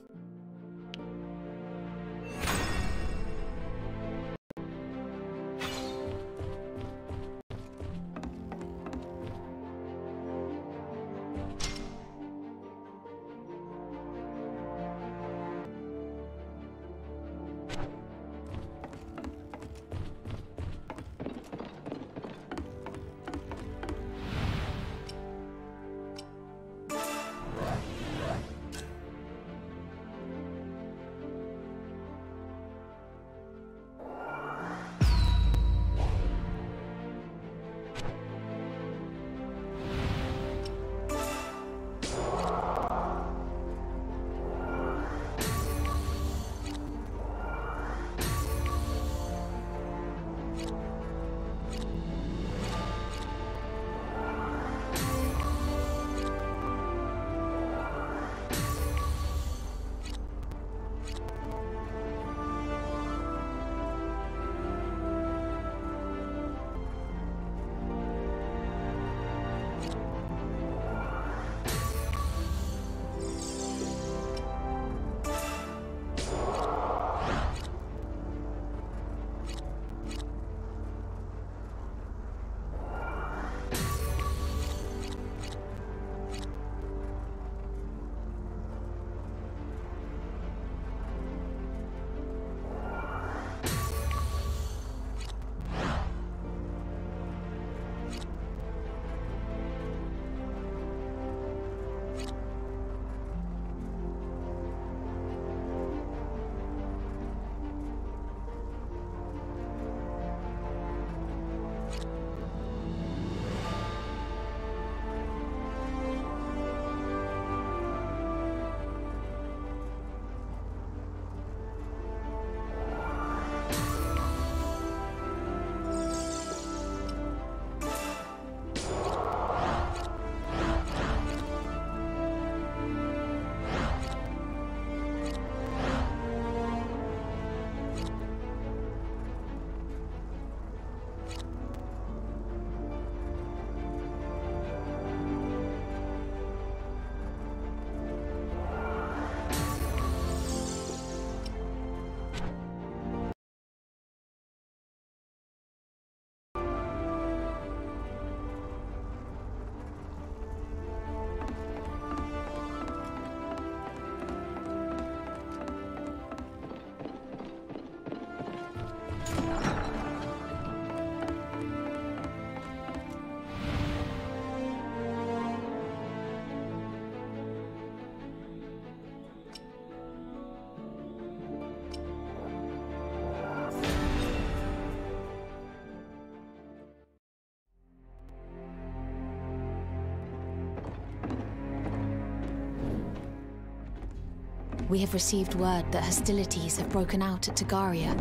S9: We have received word that hostilities have broken out at Tagaria.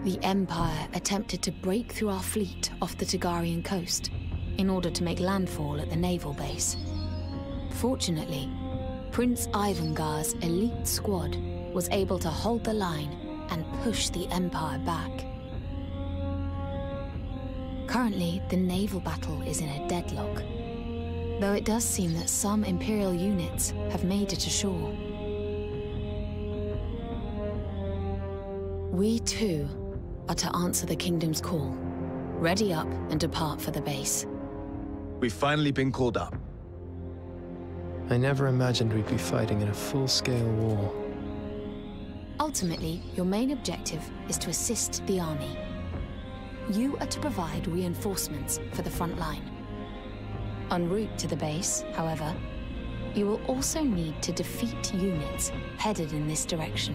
S9: The Empire attempted to break through our fleet off the Tagarian coast in order to make landfall at the naval base. Fortunately, Prince Ivangar's elite squad was able to hold the line and push the Empire back. Currently, the naval battle is in a deadlock, though it does seem that some Imperial units have made it ashore. We too are to answer the Kingdom's call. Ready up and depart for the base.
S2: We've finally been called up.
S6: I never imagined we'd be fighting in a full-scale war.
S9: Ultimately, your main objective is to assist the army. You are to provide reinforcements for the front line. En route to the base, however, you will also need to defeat units headed in this direction.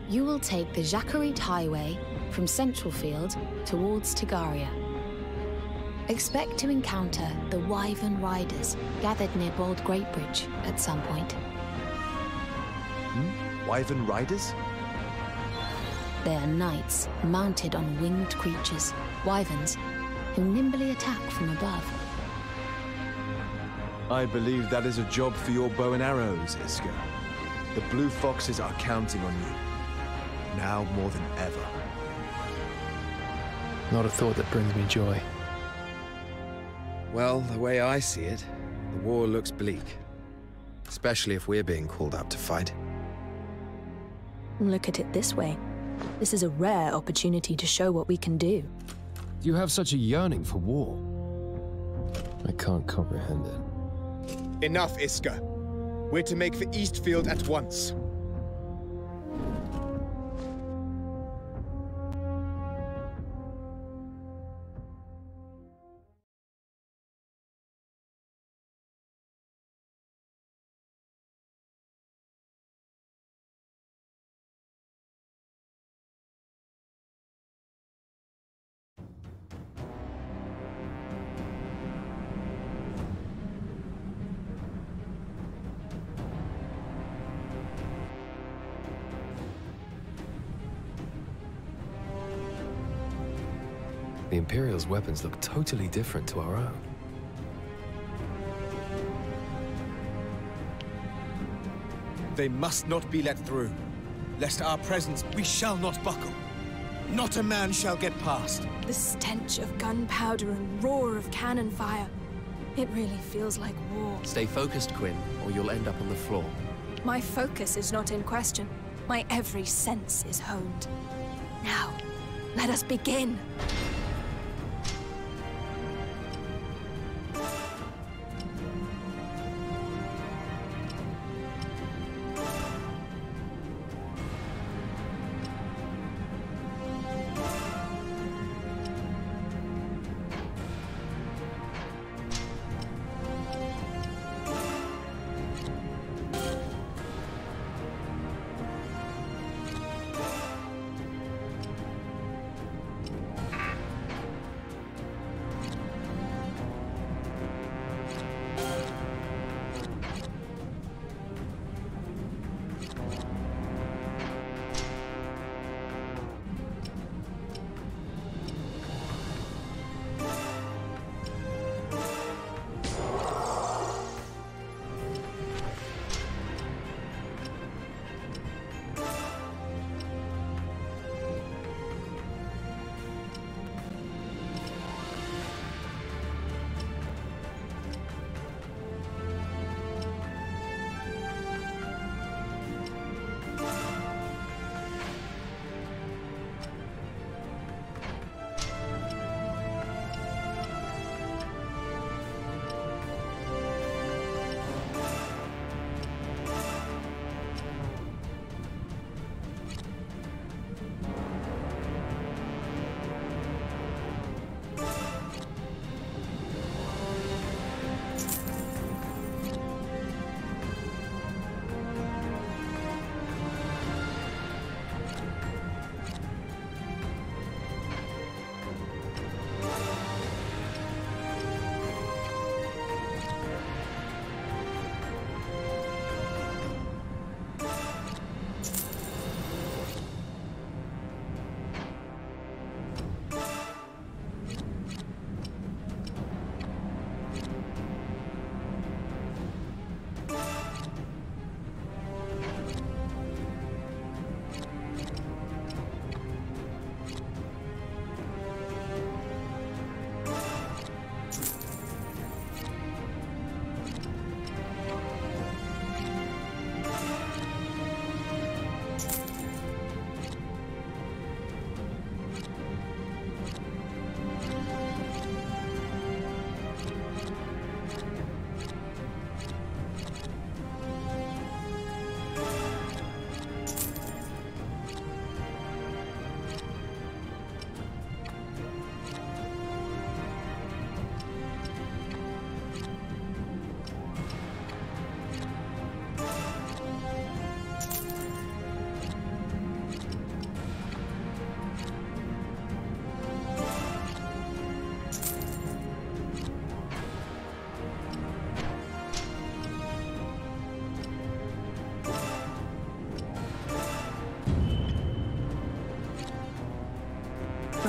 S9: You will take the Jacquerie Highway from Central Field towards Tagaria. Expect to encounter the Wyvern Riders gathered near Bold Great Bridge at some point.
S2: Wyvern Riders?
S9: They are knights mounted on winged creatures, wyverns, who nimbly attack from above.
S2: I believe that is a job for your bow and arrows, Iska. The Blue Foxes are counting on you. Now more than ever.
S6: Not a thought that brings me joy.
S3: Well, the way I see it, the war looks bleak. Especially if we're being called out to fight.
S4: Look at it this way. This is a rare opportunity to show what we can do.
S14: You have such a yearning for war.
S6: I can't comprehend it.
S2: Enough, Iska. We're to make for Eastfield at once.
S6: The Imperial's weapons look totally different to our own.
S2: They must not be let through. Lest our presence, we shall not buckle. Not a man shall get past.
S4: The stench of gunpowder and roar of cannon fire. It really feels like war.
S3: Stay focused, Quinn, or you'll end up on the floor.
S4: My focus is not in question. My every sense is honed. Now, let us begin.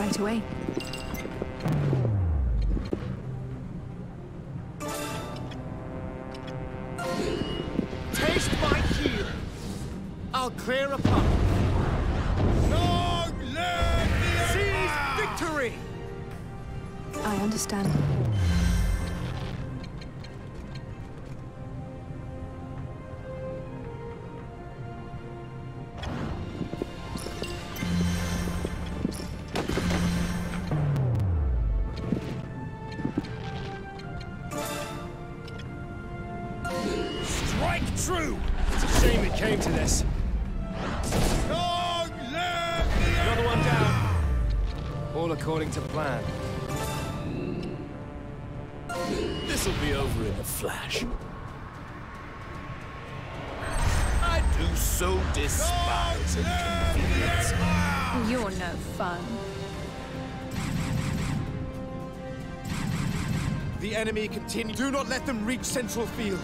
S4: right away.
S2: Taste my heel! I'll clear a path.
S10: Long live the
S2: Seize victory!
S4: I understand.
S10: Strike true!
S14: It's a shame it came to this.
S10: Long live the
S14: Another one down. All according to plan.
S11: This'll be over in a flash. I do so despise inconvenience.
S4: You're no fun.
S2: The enemy continue. Do not let them reach Central Field.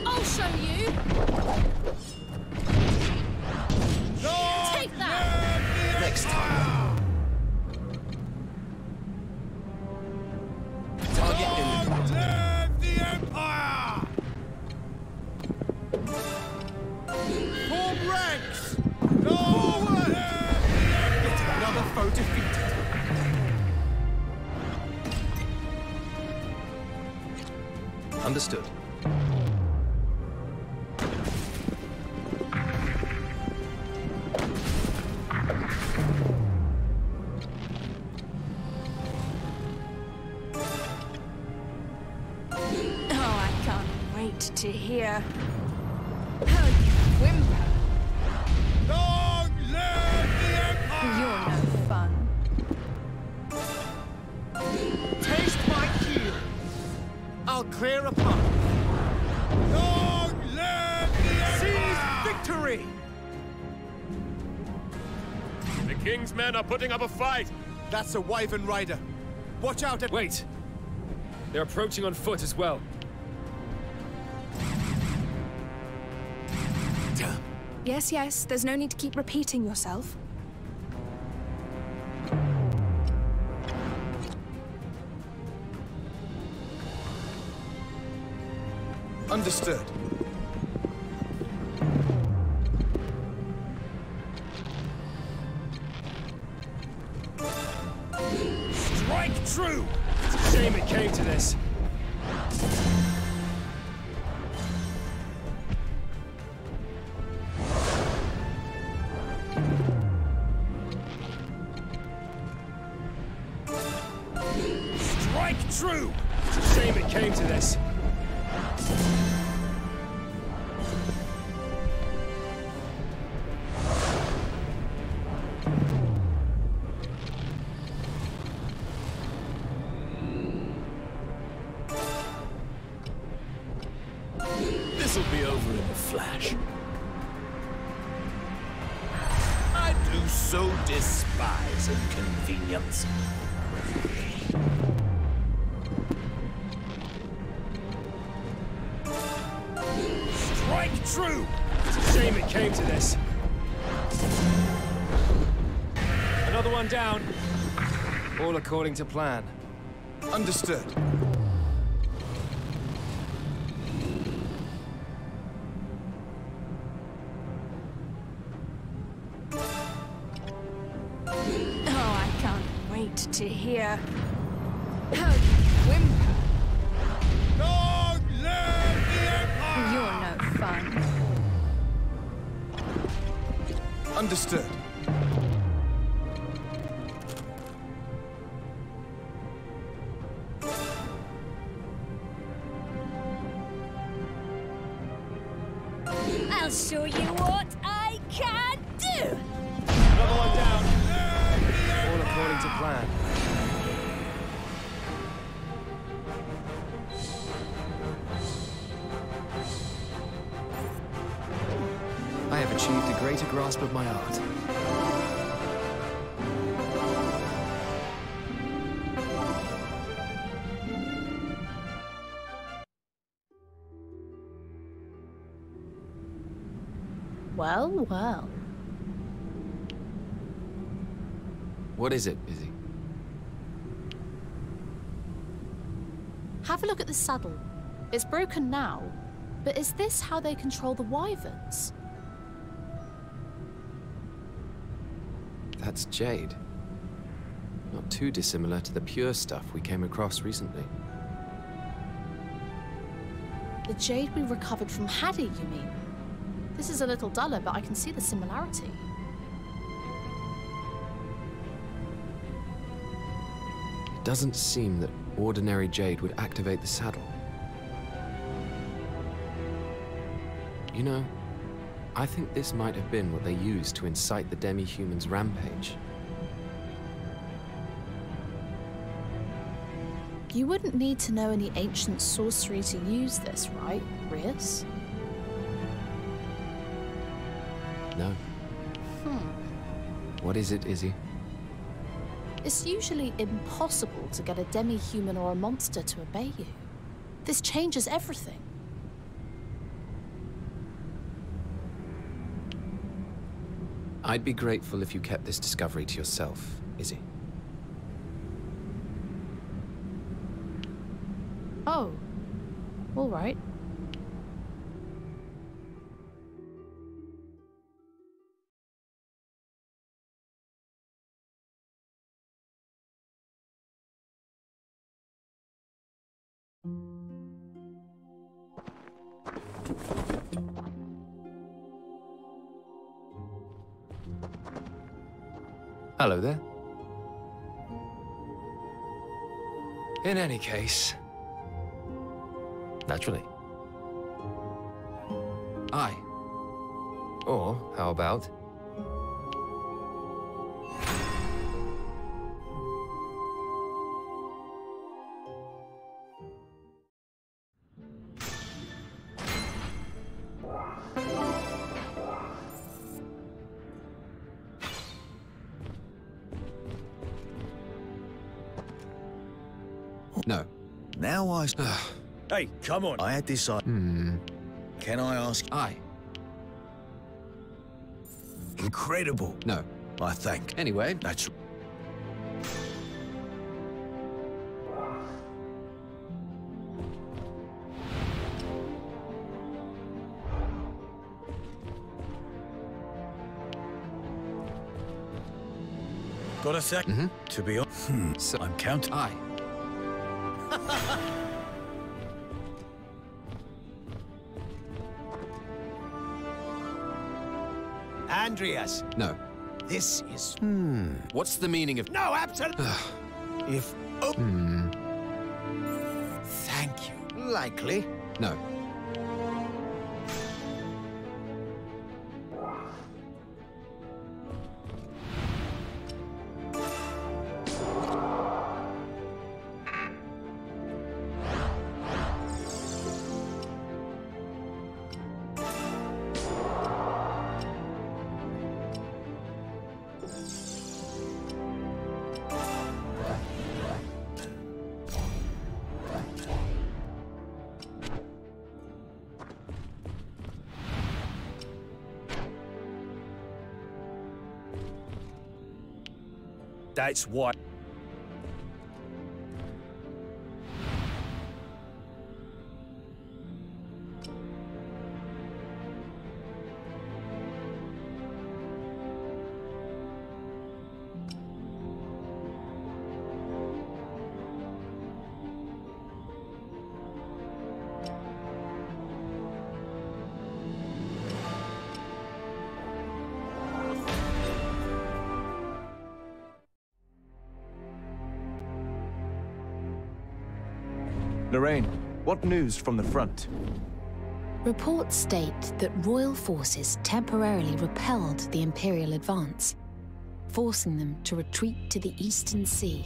S7: I'll show you. Take that.
S3: Next time. Target eliminated.
S10: Live the Empire!
S2: Form ranks!
S10: Forward!
S2: Yet another foe defeated.
S6: Understood.
S4: Oh, I can't wait to hear how you whimper.
S10: Long live the Empire!
S4: You're no fun.
S2: Taste my heel! I'll clear a path.
S10: Long live the Empire!
S2: Seize victory!
S14: The King's men are putting up a fight.
S2: That's a Wyvern Rider. Watch out at—
S14: Wait. They're approaching on foot as well.
S4: Yes, yes, there's no need to keep repeating yourself.
S2: Understood.
S10: Strike true!
S14: It's a shame it came to this.
S10: Strike true!
S14: It's a shame it came to this.
S11: This'll be over in a flash. I do so despise inconvenience.
S10: Strike true!
S14: It's a shame it came to this. Another one down. All according to plan.
S2: Understood.
S4: Oh, I can't wait to hear how you whimper.
S10: Long live the Empire!
S4: You're no fun.
S2: Understood.
S5: I'll show you what I can do!
S14: Another one down. All according to plan.
S3: I have achieved a greater grasp of my art.
S7: Well, well.
S3: What is it, Izzy?
S7: Have a look at the saddle. It's broken now, but is this how they control the wyverns?
S3: That's Jade. Not too dissimilar to the pure stuff we came across recently.
S7: The jade we recovered from Haddie, you mean? This is a little duller, but I can see the similarity.
S3: It doesn't seem that ordinary jade would activate the saddle. You know, I think this might have been what they used to incite the demi-human's rampage.
S7: You wouldn't need to know any ancient sorcery to use this, right, Rias?
S3: No. What is it, Izzy?
S7: It's usually impossible to get a demi-human or a monster to obey you. This changes everything.
S3: I'd be grateful if you kept this discovery to yourself, Izzy.
S7: Oh. All right.
S6: Hello there. In any case... Naturally. Aye. Or, how about...
S3: No.
S10: Now I... Hey, come on. I had this... Can I ask...
S3: Aye.
S10: Incredible.
S3: No.
S10: I think.
S3: Anyway.
S10: That's... Got a sec? To be honest, so I'm counting.
S3: Aye.
S10: Andreas.
S3: No.
S10: This is...
S3: What's the meaning of...
S10: No, absolutely. If... Oh. Thank you. Likely.
S3: No.
S10: That's what...
S2: Lorraine, what news from the front?
S9: Reports state that royal forces temporarily repelled the Imperial advance, forcing them to retreat to the Eastern Sea.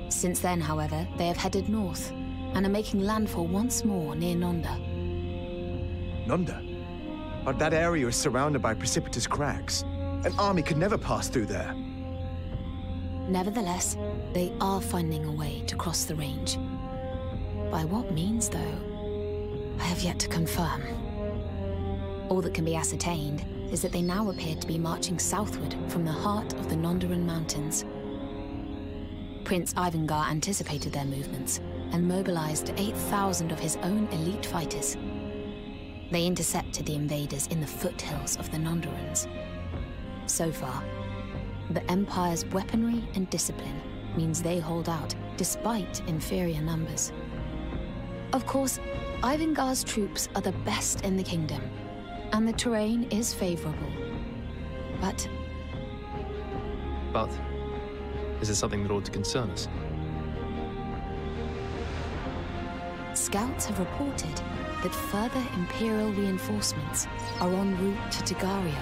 S9: Since then, however, they have headed north and are making landfall once more near Nonda.
S2: Nonda? But that area is surrounded by precipitous cracks. An army could never pass through there.
S9: Nevertheless, they are finding a way to cross the range. By what means, though, I have yet to confirm. All that can be ascertained is that they now appear to be marching southward from the heart of the Nondaran Mountains. Prince Ivangar anticipated their movements and mobilized 8,000 of his own elite fighters. They intercepted the invaders in the foothills of the Nondarans. So far, the Empire's weaponry and discipline means they hold out despite inferior numbers. Of course, Ivangar's troops are the best in the kingdom, and the terrain is favorable. But
S6: is it something that ought to concern us?
S9: Scouts have reported that further Imperial reinforcements are en route to Tagaria.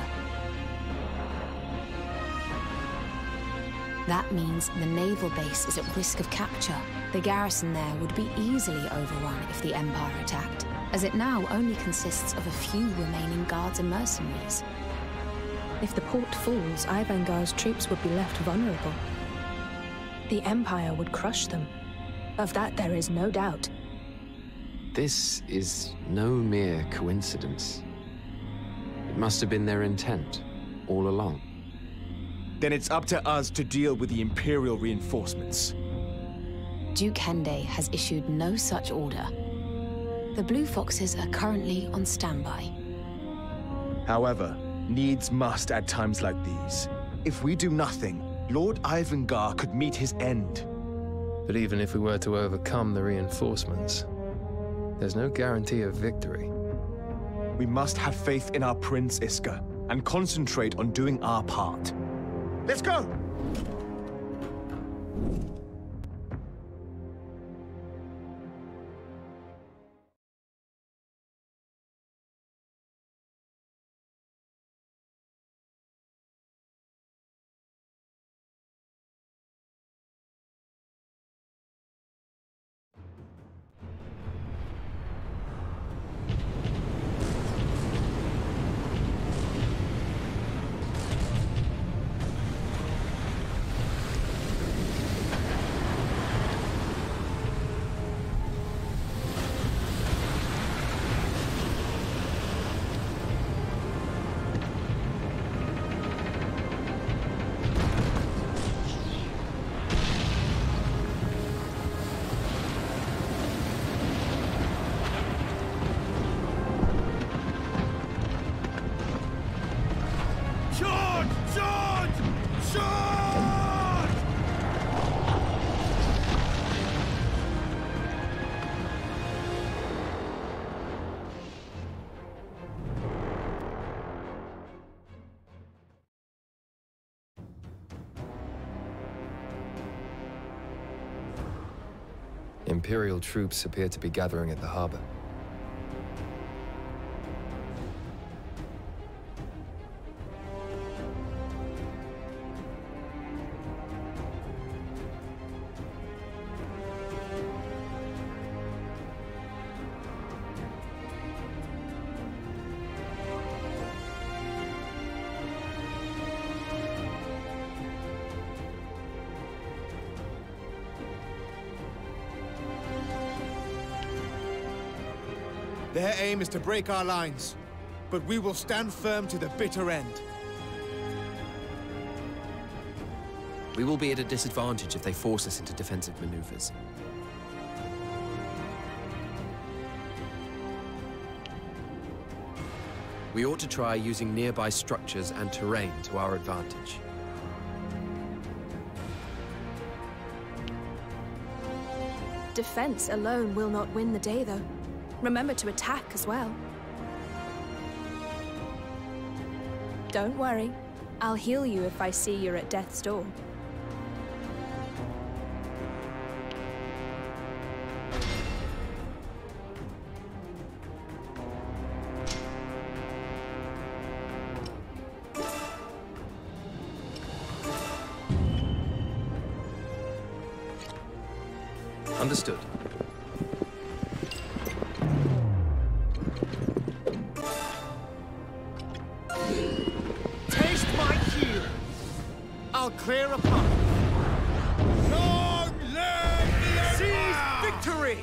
S9: That means the naval base is at risk of capture. The garrison there would be easily overrun if the Empire attacked, as it now only consists of a few remaining guards and mercenaries.
S4: If the port falls, Ivangar's troops would be left vulnerable. The Empire would crush them. Of that there is no doubt.
S3: This is no mere coincidence. It must have been their intent all along.
S2: Then it's up to us to deal with the Imperial reinforcements.
S9: Duke Hende has issued no such order. The Blue Foxes are currently on standby.
S2: However, needs must at times like these. If we do nothing, Lord Ivangar could meet his end.
S6: But even if we were to overcome the reinforcements, there's no guarantee of victory.
S2: We must have faith in our Prince Iska and concentrate on doing our part. Let's go!
S6: Imperial troops appear to be gathering at the harbor.
S2: Their aim is to break our lines, but we will stand firm to the bitter end.
S3: We will be at a disadvantage if they force us into defensive maneuvers. We ought to try using nearby structures and terrain to our advantage.
S4: Defense alone will not win the day, though. Remember to attack as well. Don't worry. I'll heal you if I see you're at death's door.
S6: Understood.
S2: Taste my heel! I'll clear a path. Long live the Empire! Seize victory!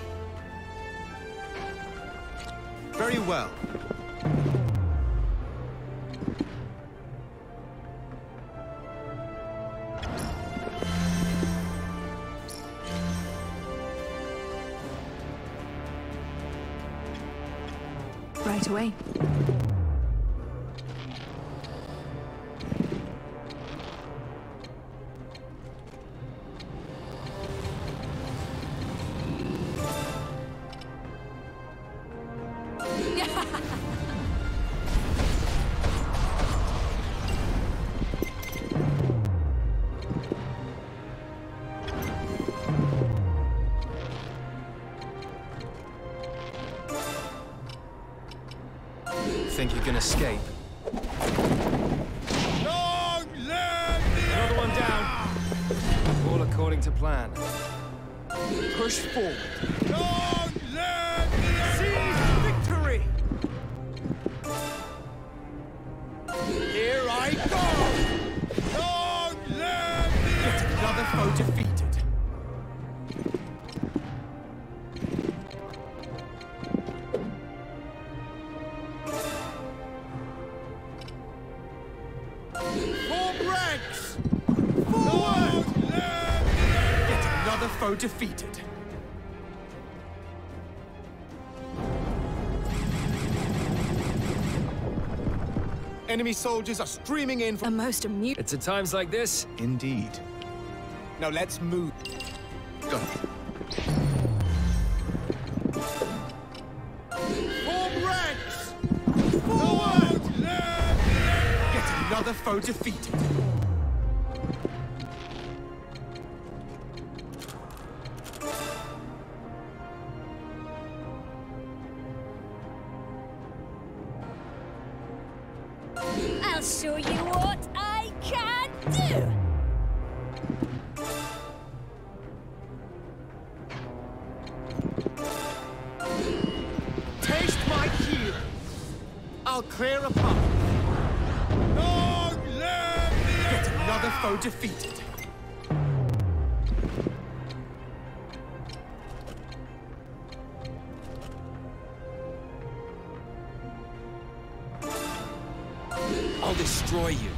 S2: Very well.
S4: right away.
S6: Think you can escape?
S10: Long live the
S14: Another one down. All according to plan.
S10: Push forward. Long live the Seize victory! Here I go! Long live the Yet another foe defeated. Foe defeated.
S2: Enemy soldiers are streaming in from...
S4: most amusing.
S14: It's at times like this.
S2: Indeed. Now let's move. Go.
S10: Form ranks! Forward!
S2: Yet another foe defeated.
S5: I'll show you what I can do!
S10: Taste my heel! I'll clear a path. Long live the
S2: Yet another foe defeated.
S10: I'll destroy you.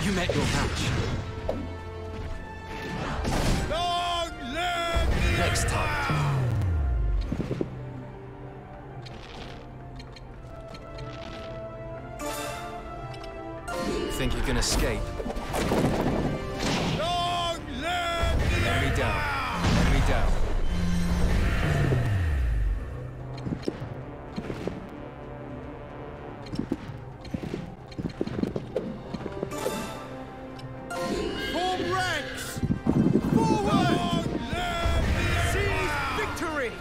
S10: You met your match. Long live the
S6: Next time. Think you can escape?
S10: Long live the
S6: Enemy down. Enemy down.
S10: Form ranks! Forward! Long live the Seize victory!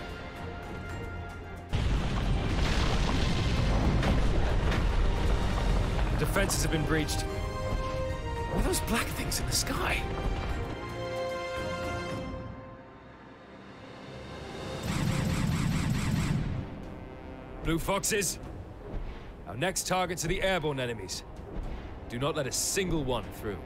S14: The defenses have been breached.
S11: What are those black things in the sky?
S14: Blue foxes. Our next targets are the airborne enemies. Do not let a single one through.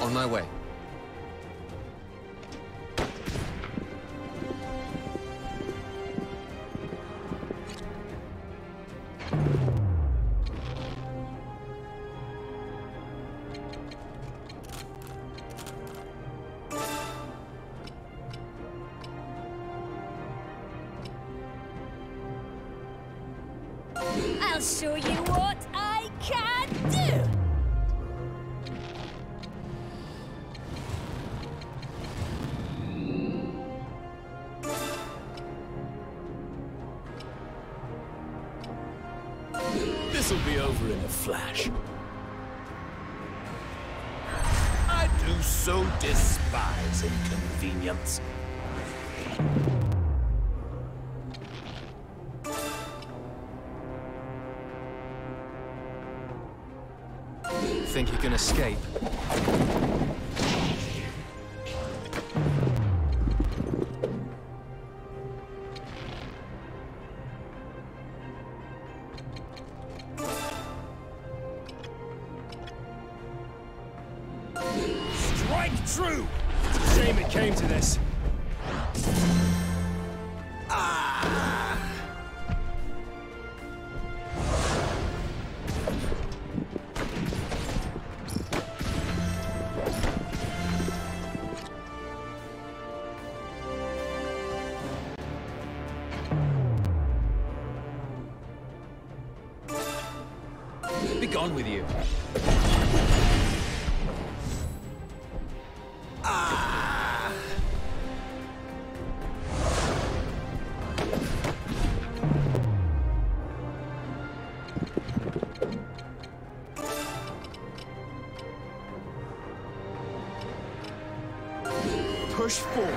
S3: On my way.
S5: I'll show you what I can do!
S11: This'll be over in a flash. I do so despise inconvenience.
S6: Think you can escape?
S10: Strike true!
S14: It's a shame it came to this.
S6: Be gone with you.
S2: Push forward.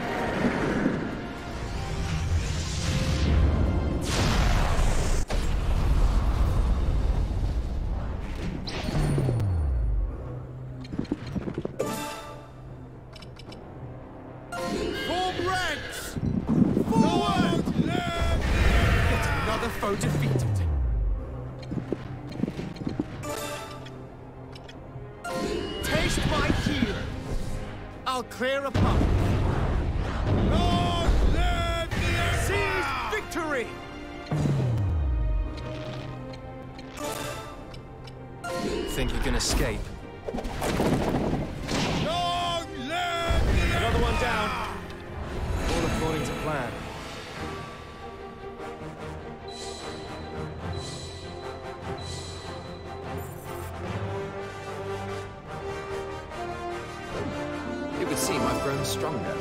S10: Form ranks! Forward!
S2: Yet another foe defeated. Taste my heel. I'll clear a path.
S10: Long live the
S2: Seize victory!
S6: Think you can escape?
S10: Long live the
S14: Another one down. All according to plan.
S6: It would seem I've grown stronger.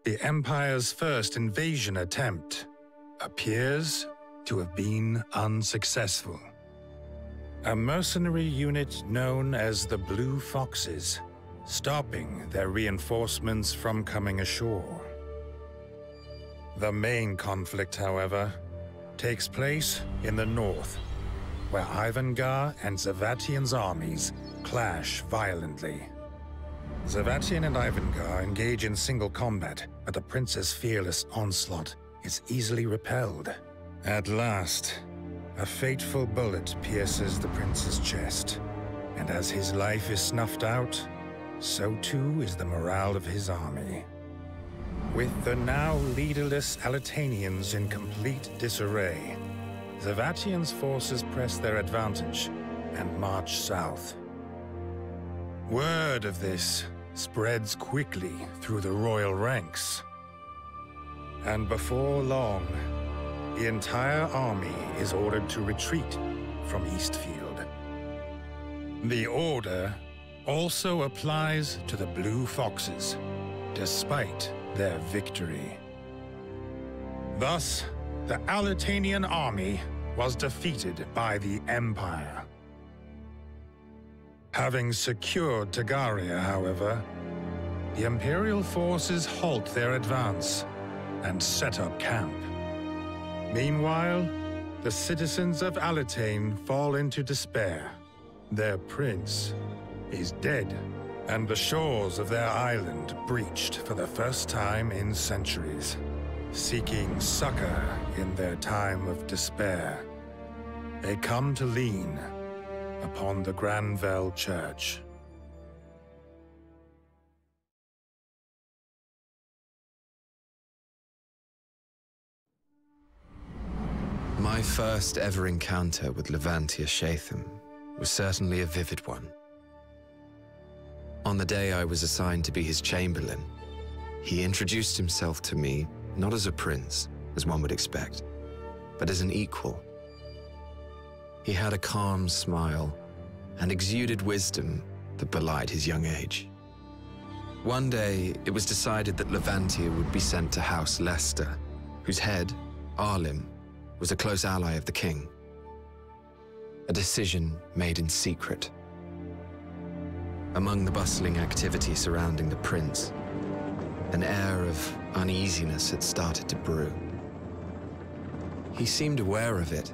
S1: The Empire's first invasion attempt appears to have been unsuccessful. A mercenary unit known as the Blue Foxes, stopping their reinforcements from coming ashore. The main conflict, however, takes place in the north, where Ivangar and Zavatian's armies clash violently. Zavatian and Ivangar engage in single combat, but the prince's fearless onslaught is easily repelled. At last, a fateful bullet pierces the prince's chest, and as his life is snuffed out, so too is the morale of his army. With the now leaderless Alitanians in complete disarray, Zavatian's forces press their advantage and march south. Word of this spreads quickly through the royal ranks. And before long, the entire army is ordered to retreat from Eastfield. The order also applies to the Blue Foxes, despite their victory. Thus, the Alitanian army was defeated by the Empire. Having secured Tagaria, however, the Imperial forces halt their advance and set up camp. Meanwhile, the citizens of Alitane fall into despair. Their prince is dead, and the shores of their island breached for the first time in centuries. Seeking succor in their time of despair, they come to lean upon the Granville Church.
S3: My first ever encounter with Levantia Shatham was certainly a vivid one. On the day I was assigned to be his chamberlain, he introduced himself to me not as a prince, as one would expect, but as an equal. He had a calm smile and exuded wisdom that belied his young age. One day, it was decided that Levantia would be sent to House Leicester, whose head, Arlim, was a close ally of the king. A decision made in secret. Among the bustling activity surrounding the prince, an air of uneasiness had started to brew. He seemed aware of it,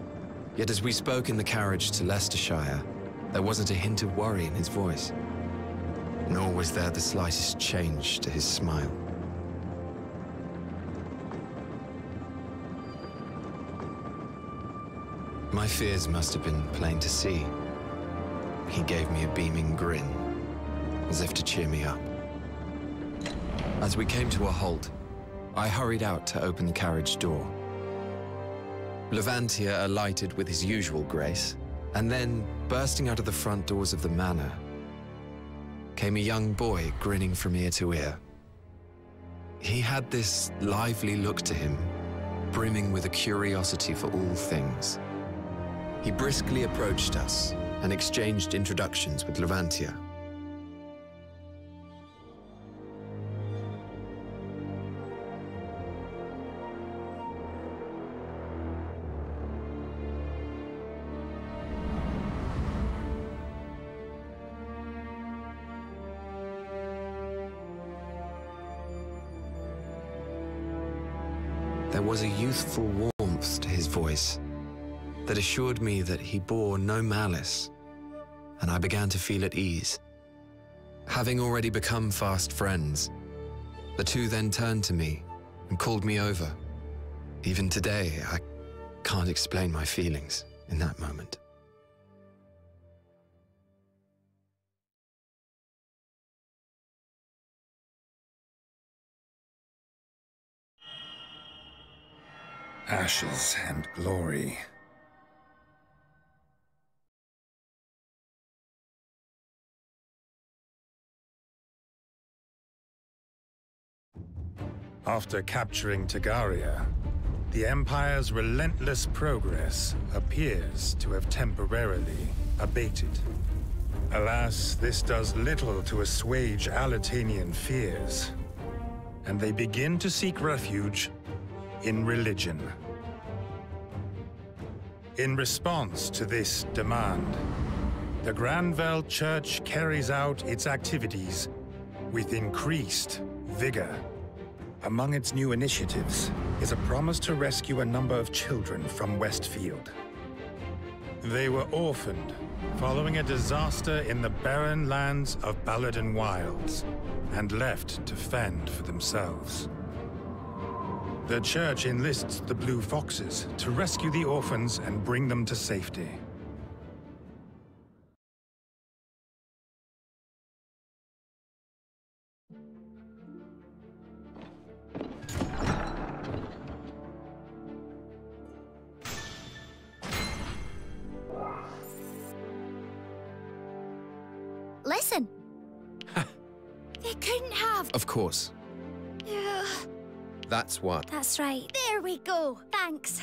S3: yet as we spoke in the carriage to Leicestershire, there wasn't a hint of worry in his voice. nor was there the slightest change to his smile. My fears must have been plain to see. He gave me a beaming grin, as if to cheer me up. As we came to a halt, I hurried out to open the carriage door. Levantia alighted with his usual grace, and then, bursting out of the front doors of the manor, came a young boy grinning from ear to ear. He had this lively look to him, brimming with a curiosity for all things. He briskly approached us and exchanged introductions with Levantia. There was a youthful warmth to his voice that assured me that he bore no malice, and I began to feel at ease. Having already become fast friends, the two then turned to me and called me over. Even today, I can't explain my feelings in that moment.
S1: Ashes and glory. After capturing Tagaria, the Empire's relentless progress appears to have temporarily abated. Alas, this does little to assuage Alatanian fears, and they begin to seek refuge in religion. In response to this demand, the Granville Church carries out its activities with increased vigor. Among its new initiatives is a promise to rescue a number of children from Westfield. They were orphaned following a disaster in the barren lands of Baladin Wilds and left to fend for themselves. The church enlists the Blue Foxes to rescue the orphans and bring them to safety.
S5: Listen. They couldn't have.
S3: Of course.
S5: Yeah.
S3: That's what.
S5: That's right. There we go. Thanks.